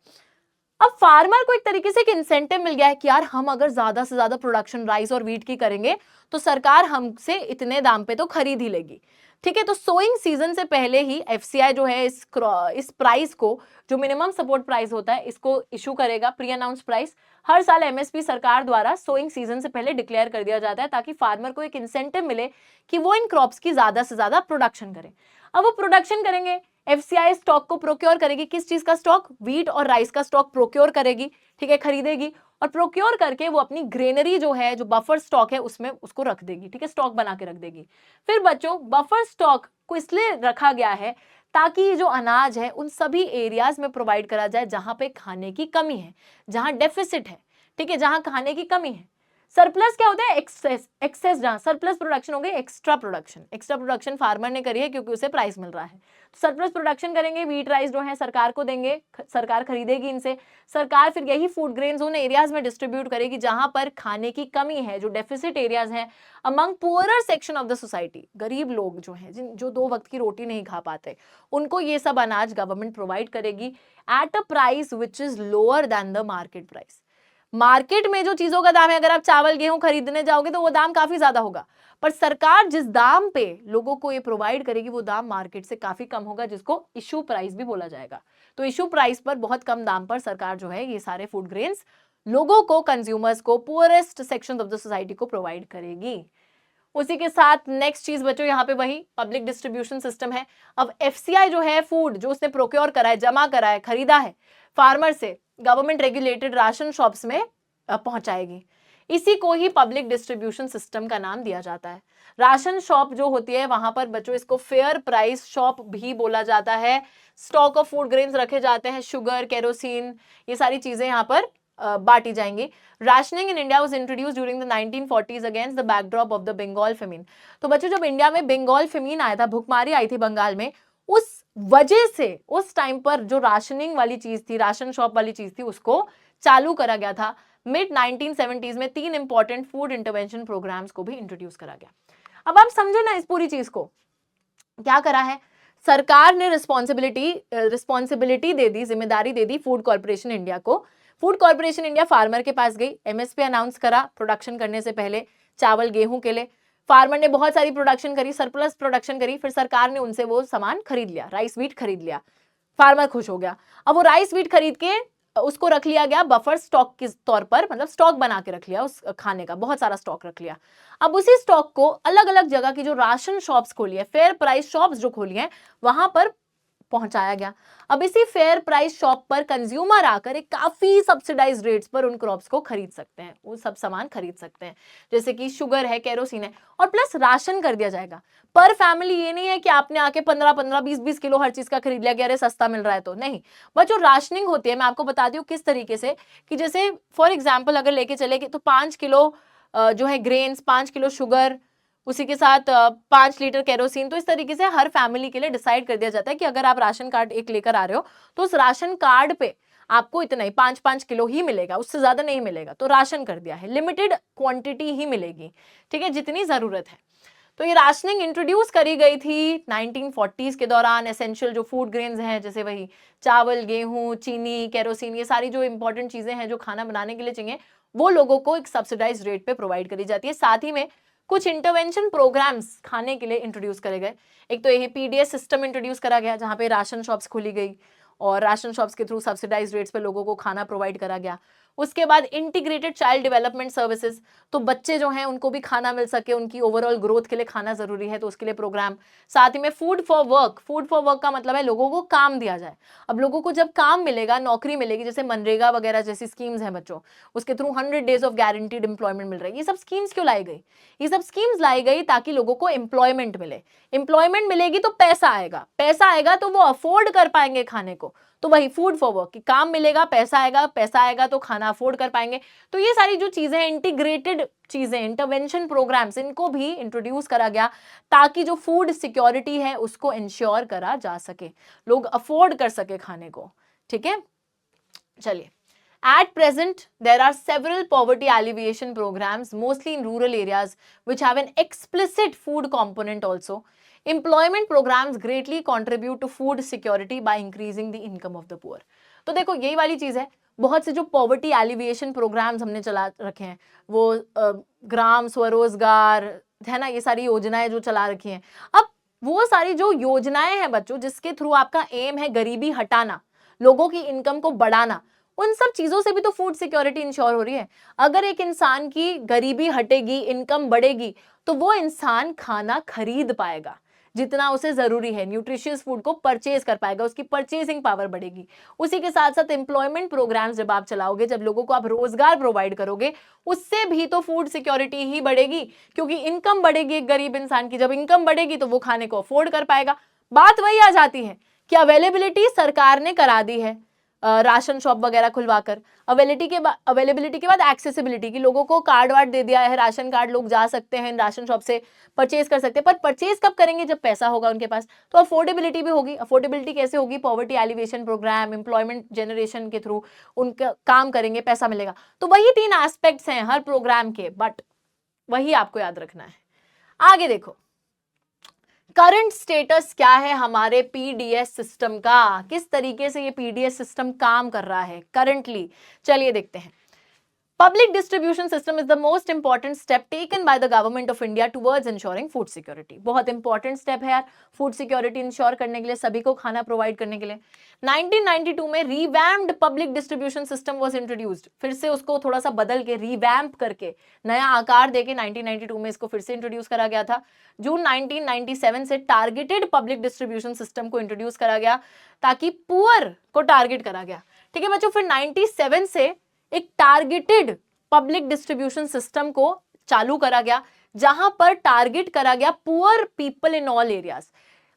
अब फार्मर को एक तरीके से एक इंसेंटिव मिल गया है कि यार हम अगर ज्यादा से ज्यादा प्रोडक्शन राइस और व्हीट की करेंगे तो सरकार हमसे इतने दाम पे तो खरीद ही लेगी। ठीक है, तो सोइंग सीजन से पहले ही एफसीआई जो है इस प्राइस को, जो मिनिमम सपोर्ट प्राइस होता है, इसको इशू करेगा, प्री अनाउंस प्राइस। हर साल एमएसपी सरकार द्वारा सोइंग सीजन से पहले डिक्लेयर कर दिया जाता है ताकि फार्मर को एक इंसेंटिव मिले कि वो इन क्रॉप्स की ज्यादा से ज्यादा प्रोडक्शन करें। अब वो प्रोडक्शन करेंगे, एफसीआई स्टॉक को प्रोक्योर करेगी। किस चीज का स्टॉक? व्हीट और राइस का स्टॉक प्रोक्योर करेगी। ठीक है, खरीदेगी और प्रोक्योर करके वो अपनी ग्रेनरी जो है, जो बफर स्टॉक है, उसमें उसको रख देगी। ठीक है, स्टॉक बना के रख देगी। फिर बच्चों, बफर स्टॉक को इसलिए रखा गया है ताकि जो अनाज है उन सभी एरियाज में प्रोवाइड करा जाए जहां पे खाने की कमी है, जहां डेफिसिट है। ठीक है, जहां खाने की कमी है। सरप्लस क्या होता है? एक्सेस। एक्सेस जहां सरप्लस प्रोडक्शन हो गई, extra production. Extra production farmer ने करी है क्योंकि उसे प्राइस मिल रहा है। सरप्लस प्रोडक्शन करेंगे, व्हीट राइस जो है सरकार को देंगे, सरकार खरीदेगी इनसे। सरकार फिर यही फूड ग्रेन्स उन एरियाज में डिस्ट्रीब्यूट करेगी जहां पर खाने की कमी है, जो डेफिसिट एरियाज हैं, among poorer section of the society. गरीब लोग जो हैं, जो 2 वक्त की रोटी नहीं खा पाते, उनको ये सब अनाज गवर्नमेंट प्रोवाइड करेगी at a price which is lower than the market price. Market में जो चीजों का दाम है, अगर आप चावल गेहूं खरीदने जाओगे तो वो दाम काफी ज्यादा होगा, पर सरकार जिस दाम पे लोगों को ये प्रोवाइड करेगी वो दाम मार्केट से काफी कम होगा, जिसको इशू प्राइस भी बोला जाएगा। तो इशू प्राइस पर बहुत कम दाम पर सरकार जो है ये सारे फूड ग्रेन्स लोगों को, कंज्यूमर्स को, poorest section of the society को प्रोवाइड करेगी। उसी के साथ नेक्स्ट चीज बच्चों, यहाँ पे वही पब्लिक डिस्ट्रीब्यूशन सिस्टम है। अब एफसीआई जो है फूड जो उसने प्रोक्योर करा है, जमा करा है, खरीदा है फार्मर से, गवर्नमेंट रेगुलेटेड राशन शॉप्स में पहुंचाएगी। इसी को ही पब्लिक डिस्ट्रीब्यूशन सिस्टम का नाम दिया जाता है। राशन शॉप जो होती है वहां पर बच्चों इसको फेयर प्राइस शॉप भी बोला जाता है। स्टॉक ऑफ फूड ग्रेन्स रखे जाते हैं, शुगर, केरोसिन, ये सारी चीजें यहाँ पर बांटी जाएंगी। Rationing in India was introduced during the 1940s against the backdrop of the Bengal famine. तो बच्चों जब इंडिया में बंगाल फेमिन आया था, भुखमारी आई थी बंगाल में, उस वजह से उस टाइम पर जो राशनिंग वाली चीज थी, राशन शॉप वाली चीज थी, उसको चालू करा गया था। मिड 1970s में 3 इंपॉर्टेंट फूड इंटरवेंशन प्रोग्राम्स को भी इंट्रोड्यूस करा गया। अब आप समझे ना इस पूरी चीज को, क्या करा है सरकार ने? रिस्पॉन्सिबिलिटी दे दी, जिम्मेदारी दे दी फूड कॉर्पोरेशन इंडिया को। फूड कॉर्पोरेशन इंडिया फार्मर के पास गई, एमएसपी अनाउंस करा प्रोडक्शन करने से पहले चावल गेहूं के लिए। फार्मर ने बहुत सारी प्रोडक्शन करी, सरप्लस प्रोडक्शन करी, फिर सरकार ने उनसे वो सामान खरीद लिया, राइस व्हीट खरीद लिया। फार्मर खुश हो गया। अब वो राइस व्हीट खरीद के उसको रख लिया गया बफर स्टॉक के तौर पर, मतलब स्टॉक बना के रख लिया, उस खाने का बहुत सारा स्टॉक रख लिया। अब उसी स्टॉक को अलग अलग जगह की जो राशन शॉप्स खोली है, फेयर प्राइस शॉप्स जो खोली हैं, वहां पर पहुंचाया गया। अब इसी फेयर प्राइस शॉप पर कंज्यूमर आकर एक काफी सब्सिडाइज्ड रेट्स पर उन क्रॉप्स को खरीद सकते हैं, वो सब सामान खरीद सकते हैं, जैसे कि शुगर है, केरोसिन है, और प्लस राशन कर दिया जाएगा पर फैमिली। ये नहीं है कि आपने आके 15-15, 20-20 किलो हर चीज का खरीद लिया कि अरे सस्ता मिल रहा है, तो नहीं। बट जो राशनिंग होती है, मैं आपको बताती हूँ किस तरीके से, कि जैसे फॉर एग्जाम्पल अगर लेके चले तो 5 किलो जो है ग्रेन्स, 5 किलो शुगर, उसी के साथ 5 लीटर केरोसिन, तो इस तरीके से हर फैमिली के लिए डिसाइड कर दिया जाता है कि अगर आप राशन कार्ड एक लेकर आ रहे हो तो उस राशन कार्ड पे आपको इतना ही 5-5 किलो ही मिलेगा, उससे ज्यादा नहीं मिलेगा। तो राशन कर दिया है, लिमिटेड क्वांटिटी ही मिलेगी, ठीक है, जितनी जरूरत है। तो ये राशनिंग इंट्रोड्यूस करी गई थी 1940s के दौरान। एसेंशियल जो फूड ग्रेन्स हैं, जैसे वही चावल, गेहूं, चीनी, केरोसिन, ये सारी जो इंपॉर्टेंट चीजें हैं जो खाना बनाने के लिए चाहिए, वो लोगों को एक सब्सिडाइज रेट पे प्रोवाइड करी जाती है। साथ ही में कुछ इंटरवेंशन प्रोग्राम्स खाने के लिए इंट्रोड्यूस करे गए। एक तो यही पीडीएस सिस्टम इंट्रोड्यूस करा गया, जहां पे राशन शॉप्स खोली गई और राशन शॉप्स के थ्रू सब्सिडाइज रेट्स पे लोगों को खाना प्रोवाइड करा गया। उसके बाद इंटीग्रेटेड चाइल्ड डेवलपमेंट सर्विसेज, तो बच्चे जो हैं उनको भी खाना मिल सके, उनकी ओवरऑल ग्रोथ के लिए खाना जरूरी है, तो उसके लिए प्रोग्राम। साथ ही में food for work. Food for work का मतलब है लोगों को काम दिया जाए। अब लोगों को जब काम मिलेगा, नौकरी मिलेगी, जैसे मनरेगा वगैरह जैसी स्कीम्स हैं बच्चों, उसके through 100 days of guaranteed employment मिल रही है। ये सब स्कीम्स क्यों लाई गई? ये सब स्कीम्स लाई गई ताकि लोगों को एम्प्लॉयमेंट मिले। एम्प्लॉयमेंट मिलेगी तो पैसा आएगा, पैसा आएगा तो वो अफोर्ड कर पाएंगे खाने को। तो वही फूड फॉर वर्क, कि काम मिलेगा, पैसा आएगा, पैसा आएगा तो खाना अफोर्ड कर पाएंगे। तो ये सारी जो चीजें, इंटीग्रेटेड चीजें, इंटरवेंशन प्रोग्राम्स, इनको भी इंट्रोड्यूस करा गया ताकि जो फूड सिक्योरिटी है उसको इंश्योर करा जा सके, लोग अफोर्ड कर सके खाने को। ठीक है, चलिए। At present, there are several poverty alleviation programs, mostly in rural areas, which have an explicit food component also. Employment programmes greatly contribute to food security by increasing the income of the poor. तो देखो यही वाली चीज है, बहुत से जो poverty alleviation programmes हमने चला रखे हैं, वो ग्राम स्वरोजगार है ना, ये सारी योजनाएं जो चला रखी हैं। अब वो सारी जो योजनाएं हैं बच्चों, जिसके थ्रू आपका एम है गरीबी हटाना, लोगों की इनकम को बढ़ाना, उन सब चीजों से भी तो फूड सिक्योरिटी इंश्योर हो रही है। अगर एक इंसान की गरीबी हटेगी, इनकम बढ़ेगी, तो वो इंसान खाना खरीद पाएगा जितना उसे जरूरी है, न्यूट्रिशियस फूड को परचेज कर पाएगा, उसकी परचेजिंग पावर बढ़ेगी। उसी के साथ साथ एम्प्लॉयमेंट प्रोग्राम्स जब आप चलाओगे, जब लोगों को आप रोजगार प्रोवाइड करोगे, उससे भी तो फूड सिक्योरिटी ही बढ़ेगी, क्योंकि इनकम बढ़ेगी एक गरीब इंसान की। जब इनकम बढ़ेगी तो वो खाने को अफोर्ड कर पाएगा। बात वही आ जाती है कि अवेलेबिलिटी सरकार ने करा दी है, राशन शॉप वगैरह खुलवाकर। अवेलेबिलिटी के बाद एक्सेसिबिलिटी की, लोगों को कार्ड वार्ड दे दिया है, राशन कार्ड, लोग जा सकते हैं राशन शॉप से परचेज कर सकते हैं। पर परचेज कब करेंगे? जब पैसा होगा उनके पास। तो अफोर्डेबिलिटी भी होगी। अफोर्डेबिलिटी कैसे होगी? Poverty alleviation programme, employment generation के थ्रू उनका काम करेंगे, पैसा मिलेगा। तो वही 3 एस्पेक्ट्स हैं हर प्रोग्राम के, बट वही आपको याद रखना है। आगे देखो, करंट स्टेटस क्या है हमारे पीडीएस सिस्टम का, किस तरीके से ये पीडीएस सिस्टम काम कर रहा है करंटली, चलिए देखते हैं। Public distribution system is the most important step taken by the government of India towards ensuring food security. बहुत इंपॉर्टेंट स्टेप है यार फूड सिक्योरिटी इंश्योर करने के लिए, सभी को खाना प्रोवाइड करने के लिए। 1992 में revamped public distribution system was introduced. फिर से उसको थोड़ा सा बदल के, रिवैम्प करके, नया आकार देके 1992 में इसको फिर से इंट्रोड्यूस करा गया था। जून 1997 से टारगेटेड पब्लिक डिस्ट्रीब्यूशन सिस्टम को इंट्रोड्यूस करा गया, ताकि पुअर को टारगेट करा गया। ठीक है बच्चों, फिर 97 से एक टारगेटेड पब्लिक डिस्ट्रीब्यूशन सिस्टम को चालू करा गया, जहां पर टारगेट करा गया poor people in all areas.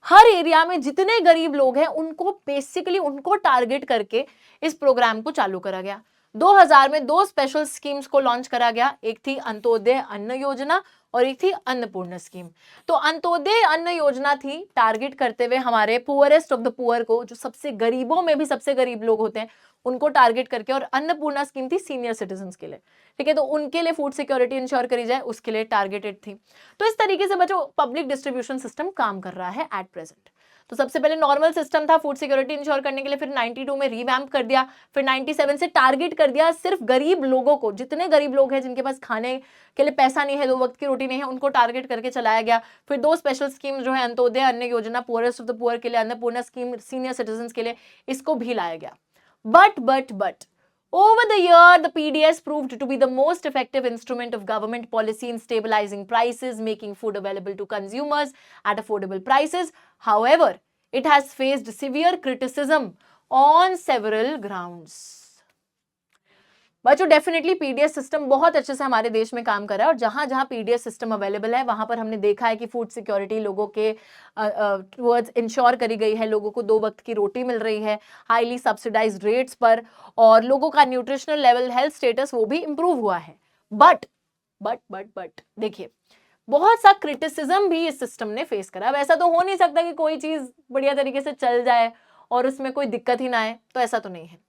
Her area में जितने गरीब लोग हैं उनको बेसिकली उनको टारगेट करके इस प्रोग्राम को चालू करा गया। 2000 में 2 स्पेशल स्कीम्स को लॉन्च करा गया, एक थी अंत्योदय अन्न योजना और एक थी अन्नपूर्णा स्कीम। तो अंत्योदय अन्न योजना थी टारगेट करते हुए हमारे पुअरेस्ट ऑफ द पुअर को, जो सबसे गरीबों में भी सबसे गरीब लोग होते हैं, उनको टारगेट करके, और अन्नपूर्णा स्कीम थी सीनियर सिटीजन्स के लिए। ठीक है, तो उनके लिए फूड सिक्योरिटी इंश्योर करी जाए, उसके लिए टारगेटेड थी। तो इस तरीके से बच्चों पब्लिक डिस्ट्रीब्यूशन सिस्टम काम कर रहा है एट प्रेजेंट। तो सबसे पहले नॉर्मल सिस्टम था फूड सिक्योरिटी इंश्योर करने के लिए, फिर 92 में रिवैम्प कर दिया, फिर 97 से टारगेट कर दिया सिर्फ गरीब लोगों को, जितने गरीब लोग हैं जिनके पास खाने के लिए पैसा नहीं है, 2 वक्त की रोटी नहीं है, उनको टारगेट करके चलाया गया। फिर 2 स्पेशल स्कीम जो है अंत्योदय अन्न योजना पुअरेस्ट ऑफ द पुअर के लिए, अन्नपूर्णा स्कीम सीनियर सिटीजन के लिए, इसको भी लाया गया। But over the year, the PDS proved to be the most effective instrument of government policy in stabilizing prices, making food available to consumers at affordable prices. However, it has faced severe criticism on several grounds. बच्चों definitely PDS system बहुत अच्छे से हमारे देश में काम कर रहा है, और जहां जहां पीडीएस सिस्टम अवेलेबल है वहां पर हमने देखा है कि फूड सिक्योरिटी लोगों के टुवर्ड्स इंश्योर करी गई है, लोगों को 2 वक्त की रोटी मिल रही है हाईली सब्सिडाइज्ड रेट्स पर, और लोगों का न्यूट्रिशनल लेवल, हेल्थ स्टेटस वो भी इंप्रूव हुआ है। बट देखिए, बहुत सा क्रिटिसिज्म भी इस सिस्टम ने फेस करा। अब ऐसा तो हो नहीं सकता कि कोई चीज बढ़िया तरीके से चल जाए और उसमें कोई दिक्कत ही ना आए, तो ऐसा तो नहीं है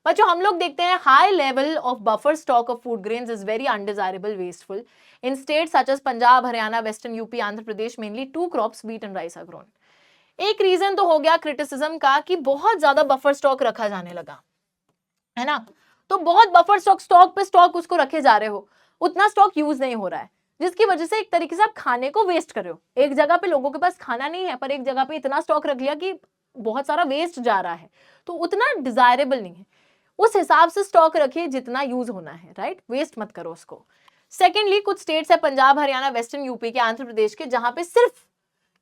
बच्चों। हम लोग देखते हैं high level of buffer stock of food grains is very undesirable, wasteful in states such as Punjab, Haryana, western UP, Andhra Pradesh, mainly 2 crops wheat and rice are grown. एक रीजन तो हो गया क्रिटिसिज्म का कि बहुत ज्यादा बफर स्टॉक रखा जाने लगा है ना, तो बहुत बफर स्टॉक पे स्टॉक उसको रखे जा रहे हो, उतना स्टॉक यूज नहीं हो रहा है, जिसकी वजह से एक तरीके से आप खाने को वेस्ट कर रहे हो। एक जगह पे लोगों के पास खाना नहीं है, पर एक जगह पे इतना स्टॉक रख लिया कि बहुत सारा वेस्ट जा रहा है, तो उतना डिजायरेबल नहीं है। उस हिसाब से स्टॉक रखिए जितना यूज होना है, राइट, वेस्ट मत करो उसको। सेकेंडली, कुछ स्टेट्स है पंजाब, हरियाणा, वेस्टर्न यूपी के, आंध्र प्रदेश के, जहां पे सिर्फ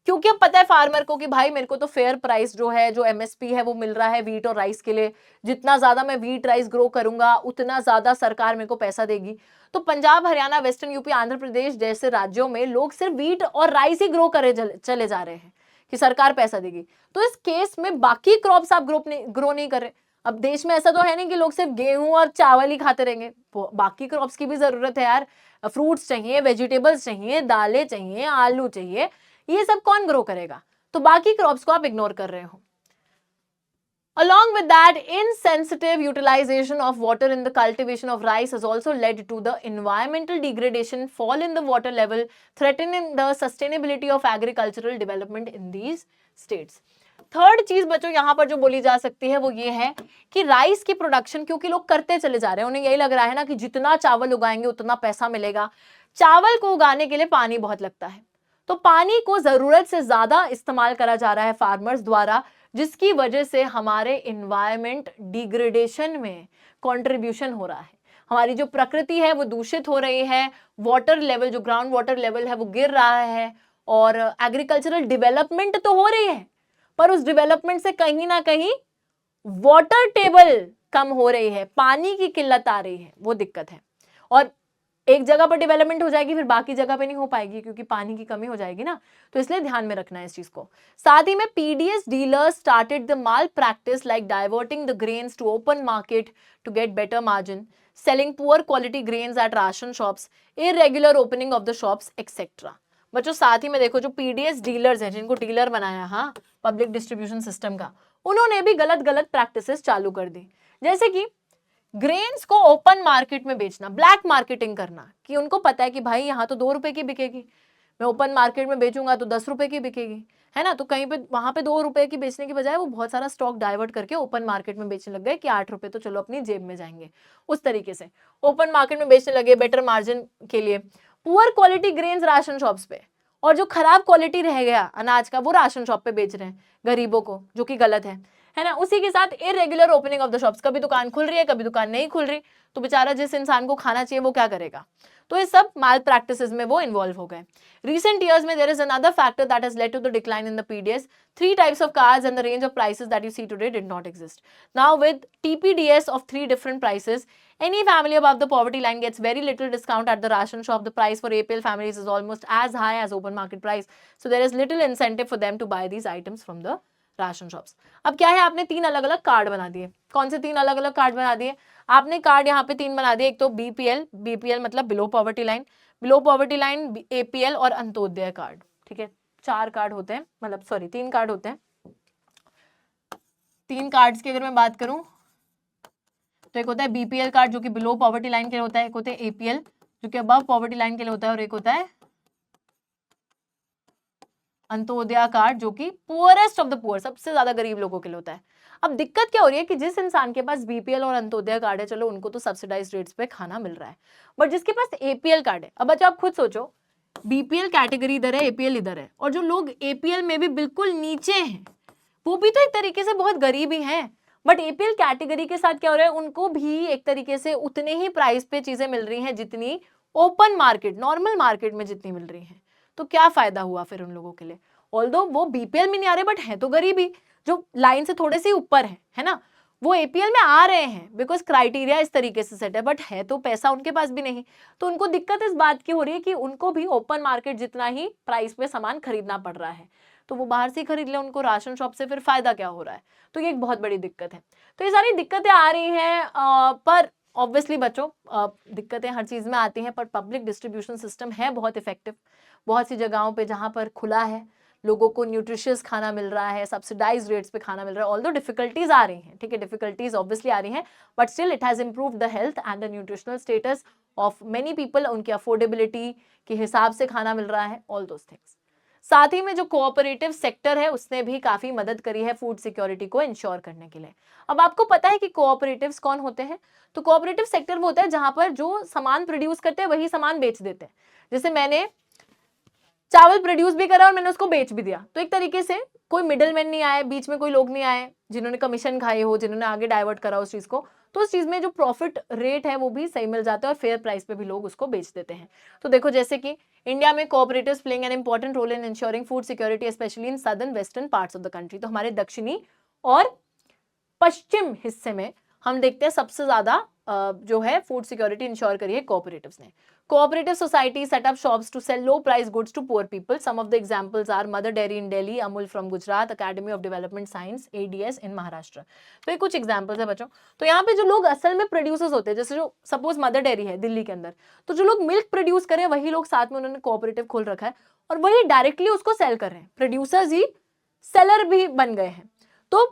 क्योंकि अब पता है फार्मर को कि भाई मेरे को तो फेयर प्राइस जो है, जो एमएसपी है वो मिल रहा है वीट और राइस के लिए, जितना ज्यादा मैं वीट राइस ग्रो करूंगा उतना ज्यादा सरकार मेरे को पैसा देगी। तो पंजाब, हरियाणा, वेस्टर्न यूपी, आंध्र प्रदेश जैसे राज्यों में लोग सिर्फ वीट और राइस ही ग्रो करे चले जा रहे हैं कि सरकार पैसा देगी। तो इस केस में बाकी क्रॉप्स आप ग्रो नहीं कर रहे। अब देश में ऐसा तो है नहीं कि लोग सिर्फ गेहूं और चावल ही खाते रहेंगे, बाकी क्रॉप्स की भी जरूरत है यार। फ्रूट्स चाहिए, वेजिटेबल्स चाहिए, दालें चाहिए, आलू चाहिए, ये सब कौन ग्रो करेगा? तो बाकी क्रॉप्स को आप इग्नोर कर रहे हो। Along with that, insensitive utilization of water in the cultivation of rice has also led to the environmental degradation, fall in the water level, threatening the sustainability of agricultural development in these states. Third चीज बच्चों यहाँ पर जो बोली जा सकती है वो ये है कि राइस की प्रोडक्शन क्योंकि लोग करते चले जा रहे हैं, उन्हें यही लग रहा है ना कि जितना चावल उगाएंगे उतना पैसा मिलेगा। चावल को उगाने के लिए पानी बहुत लगता है, तो पानी को जरूरत से ज्यादा इस्तेमाल करा जा रहा है फार्मर्स द्वारा, जिसकी वजह से हमारे इन्वायरमेंट डिग्रेडेशन में कंट्रीब्यूशन हो रहा है। हमारी जो प्रकृति है वो दूषित हो रही है, वाटर लेवल जो ग्राउंड वाटर लेवल है वो गिर रहा है, और एग्रीकल्चरल डेवलपमेंट तो हो रही है पर उस डेवलपमेंट से कहीं ना कहीं वाटर टेबल कम हो रही है, पानी की किल्लत आ रही है, वो दिक्कत है। और एक जगह पर डेवलपमेंट हो जाएगी फिर बाकी जगह पे नहीं हो पाएगी क्योंकि पानी की कमी हो जाएगी ना, तो इसलिए ध्यान में रखना है इस चीज को। साथ ही में PDS dealers started the malpractice like diverting the grains to open market to get better margin, selling poor quality grains at ration shops, irregular opening of the shops etcetera. बच्चों साथ ही में देखो जो पीडीएस डीलर्स हैं, जिनको dealer बनाया, हाँ, पब्लिक डिस्ट्रीब्यूशन सिस्टम का, उन्होंने भी गलत गलत प्रैक्टिसेस चालू कर दी, जैसे कि ग्रेन्स को ओपन मार्केट में बेचना, ब्लैक मार्केटिंग करना, कि उनको पता है कि भाई यहाँ तो 2 रुपए की बिकेगी, मैं ओपन मार्केट में बेचूंगा तो 10 रुपए की बिकेगी, है ना, तो कहीं पे वहां पे 2 रुपए की बेचने की बजाय वो बहुत सारा स्टॉक डाइवर्ट करके ओपन मार्केट में बेचने लग गए कि 8 रुपए तो चलो अपनी जेब में जाएंगे, उस तरीके से ओपन मार्केट में बेचने लगे बेटर मार्जिन के लिए। Poor quality grains ration shops पे, और जो खराब क्वालिटी रह गया अनाज का वो राशन शॉप पे बेच रहे हैं गरीबों को, जो कि गलत है ना। उसी के साथ irregular opening of the shops, कभी दुकान खुल रही है कभी दुकान नहीं खुल रही, तो बेचारा जिस इंसान को खाना चाहिए वो क्या करेगा, तो ये सब माल प्रैक्टिसेस में वो इन्वॉल्व हो गए। Recent years में there is another factor that has led to the decline in the PDS. 3 types of cards and the range of prices that you see today did not exist. Now with TPDS of 3 different prices, any family above the poverty line gets very little discount at the ration shop. The price for APL families is almost as high as open market price. So there is little incentive for them to buy these items from the ration shops. अब क्या है, आपने 3 अलग अलग card बना दिए। कौन से 3 अलग अलग कार्ड बना दिए? आपने कार्ड यहाँ पे 3 बना दिए, एक तो बीपीएल, बीपीएल मतलब below poverty line, below poverty line APL और अंत्योदय कार्ड, ठीक है। 4 कार्ड होते हैं, मतलब सॉरी 3 कार्ड होते हैं। 3 कार्ड्स की अगर मैं बात करूं तो एक होता है बीपीएल कार्ड जो कि बिलो पॉवर्टी लाइन के लिए होता है, एक होता है एपीएल जो कि अबव पॉवर्टी लाइन के लिए होता है, और एक होता है अंत्योदय कार्ड जो कि पुअरेस्ट ऑफ द पुअर, सबसे ज्यादा गरीब लोगों के लिए होता है। अब दिक्कत क्या हो रही है कि जिस इंसान के पास बीपीएल और अंत्योदय कार्ड है, चलो उनको तो सब्सिडाइज्ड रेट्स पे खाना मिल रहा है, बट जिसके पास एपीएल कार्ड है, अब बच्चों आप खुद सोचो, बीपीएल कैटेगरी इधर है, एपीएल इधर है, और जो लोग एपीएल में भी बिल्कुल नीचे हैं वो भी तो एक तरीके से बहुत गरीब ही हैं, बट एपीएल कैटेगरी के साथ क्या हो रहा है, उनको भी एक तरीके से उतने ही प्राइस पे चीजें मिल रही हैं जितनी ओपन मार्केट, नॉर्मल मार्केट में जितनी मिल रही हैं। तो क्या फायदा हुआ फिर उन लोगों के लिए? ऑल्दो वो बीपीएल में नहीं आ रहे बट है तो गरीब ही, जो लाइन से थोड़े से ऊपर है ना, वो एपीएल में आ रहे हैं बिकॉज क्राइटेरिया इस तरीके से सेट है, बट है तो पैसा उनके पास भी नहीं, तो उनको दिक्कत इस बात की हो रही है कि उनको भी ओपन मार्केट जितना ही प्राइस पे सामान खरीदना पड़ रहा है, तो वो बाहर से खरीद ले, उनको राशन शॉप से फिर फायदा क्या हो रहा है? तो ये एक बहुत बड़ी दिक्कत है। तो ये सारी दिक्कतें आ रही हैं, पर ऑब्वियसली बच्चों दिक्कतें हर चीज में आती हैं, पर पब्लिक डिस्ट्रीब्यूशन सिस्टम है बहुत इफेक्टिव। बहुत सी जगहों पे जहां पर खुला है, लोगों को न्यूट्रिशियस खाना मिल रहा है, सब्सिडाइज रेट्स पे खाना मिल रहा है, ऑल्दो डिफिकल्टीज आ रही हैं, ठीक है, डिफिकल्टीज ऑब्वियसली आ रही हैं, but still it has improved the health and the nutritional status of many people, उनकी अफोर्डेबिलिटी के हिसाब से खाना मिल रहा है, ऑल दोस थिंग्स। साथ ही में जो कोऑपरेटिव सेक्टर है उसने भी काफी मदद करी है फूड सिक्योरिटी को इंश्योर करने के लिए। अब आपको पता है कि कोऑपरेटिव्स कौन होते हैं? तो कोऑपरेटिव सेक्टर वो होता है जहां पर जो सामान प्रोड्यूस करते हैं वही सामान बेच देते हैं। जैसे मैंने चावल प्रोड्यूस भी करा और मैंने उसको बेच भी दिया, तो एक तरीके से कोई मिडिल मैन नहीं आए, बीच में कोई लोग नहीं आए जिन्होंने कमीशन खाई हो, जिन्होंने आगे डाइवर्ट करा उस चीज को, तो उस चीज में जो प्रॉफिट रेट है वो भी सही मिल जाता है और फेयर प्राइस पे भी लोग उसको बेच देते हैं। तो देखो जैसे कि इंडिया में cooperatives playing an important role in ensuring food security especially in southern western parts of the country. तो हमारे दक्षिणी और पश्चिम हिस्से में हम देखते हैं सबसे ज्यादा जो है फूड सिक्योरिटी इंश्योर करी है कोऑपरेटिव्स ने। Cooperative society set up shops to sell low price goods to poor people. Some of the examples are Mother Dairy in Delhi, Amul from Gujarat, Academy of Development Science ADS in Maharashtra. तो ये कुछ examples है बच्चों। तो यहाँ पे जो लोग असल में प्रोड्यूसर्स होते हैं, जैसे जो सपोज मदर डेयरी है दिल्ली के अंदर, तो जो लोग मिल्क प्रोड्यूस करें वही लोग साथ में उन्होंने कोऑपरेटिव खोल रखा है और वही डायरेक्टली उसको सेल कर रहे हैं, प्रोड्यूसर्स ही सेलर भी बन गए हैं। तो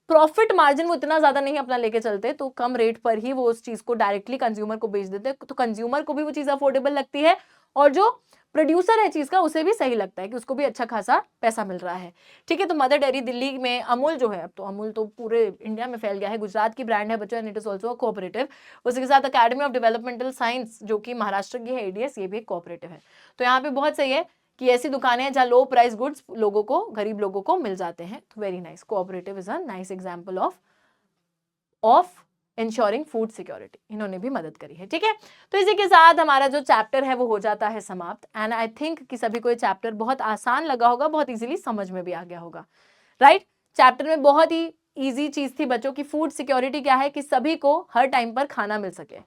प्रॉफिट मार्जिन वो इतना ज्यादा नहीं अपना लेके चलते, तो कम रेट पर ही वो उस चीज को डायरेक्टली कंज्यूमर को बेच देते हैं, तो कंज्यूमर को भी वो चीज अफोर्डेबल लगती है और जो प्रोड्यूसर है चीज का उसे भी सही लगता है कि उसको भी अच्छा खासा पैसा मिल रहा है। ठीक है, तो मदर डेयरी दिल्ली में अमूल जो है, अब तो अमूल तो पूरे इंडिया में फैल गया है, गुजरात की ब्रांड है बच्चों, and it is also cooperative. उसके साथ अकेडमी ऑफ डेवलपमेंटल साइंस जो कि महाराष्ट्र की है, एडीएस, ये भी एक कोऑपरेटिव है। तो यहाँ पे बहुत सही है कि ऐसी दुकानें हैं जहाँ लो प्राइस गुड्स लोगों को, गरीब लोगों को मिल जाते हैं। तो very nice, cooperative is a nice example of ensuring food security, इन्होंने भी मदद करी है। ठीक है, तो इसी के साथ हमारा जो चैप्टर है वो हो जाता है समाप्त। एंड आई थिंक कि सभी को ये चैप्टर बहुत आसान लगा होगा, बहुत इजीली समझ में भी आ गया होगा, राइट। चैप्टर में बहुत ही इजी चीज थी बच्चों की, फूड सिक्योरिटी क्या है कि सभी को हर टाइम पर खाना मिल सके।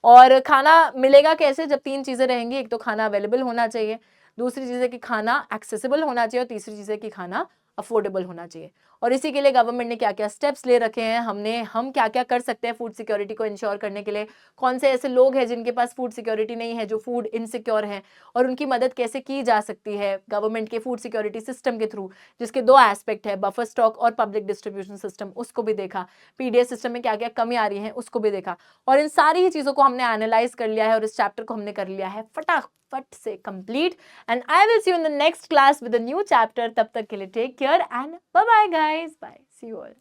और खाना मिलेगा कैसे, जब तीन चीजें रहेंगी, एक तो खाना अवेलेबल होना चाहिए, दूसरी चीज है कि खाना एक्सेसिबल होना चाहिए, और तीसरी चीज है कि खाना अफोर्डेबल होना चाहिए। और इसी के लिए गवर्नमेंट ने क्या क्या स्टेप्स ले रखे हैं, हम क्या क्या कर सकते हैं फूड सिक्योरिटी को इंश्योर करने के लिए, कौन से ऐसे लोग हैं जिनके पास फूड सिक्योरिटी नहीं है, जो फूड इनसिक्योर हैं, और उनकी मदद कैसे की जा सकती है गवर्नमेंट के फूड सिक्योरिटी सिस्टम के थ्रू, जिसके दो एस्पेक्ट है, बफर स्टॉक और पब्लिक डिस्ट्रीब्यूशन सिस्टम, उसको भी देखा। पीडीएस सिस्टम में क्या क्या कमी आ रही है उसको भी देखा। और इन सारी ही चीजों को हमने एनालाइज कर लिया है और इस चैप्टर को हमने कर लिया है फटाफट से complete. And I will see you in the next class with a new chapter. तब तक के लिए take care and bye bye guys, bye, see you all.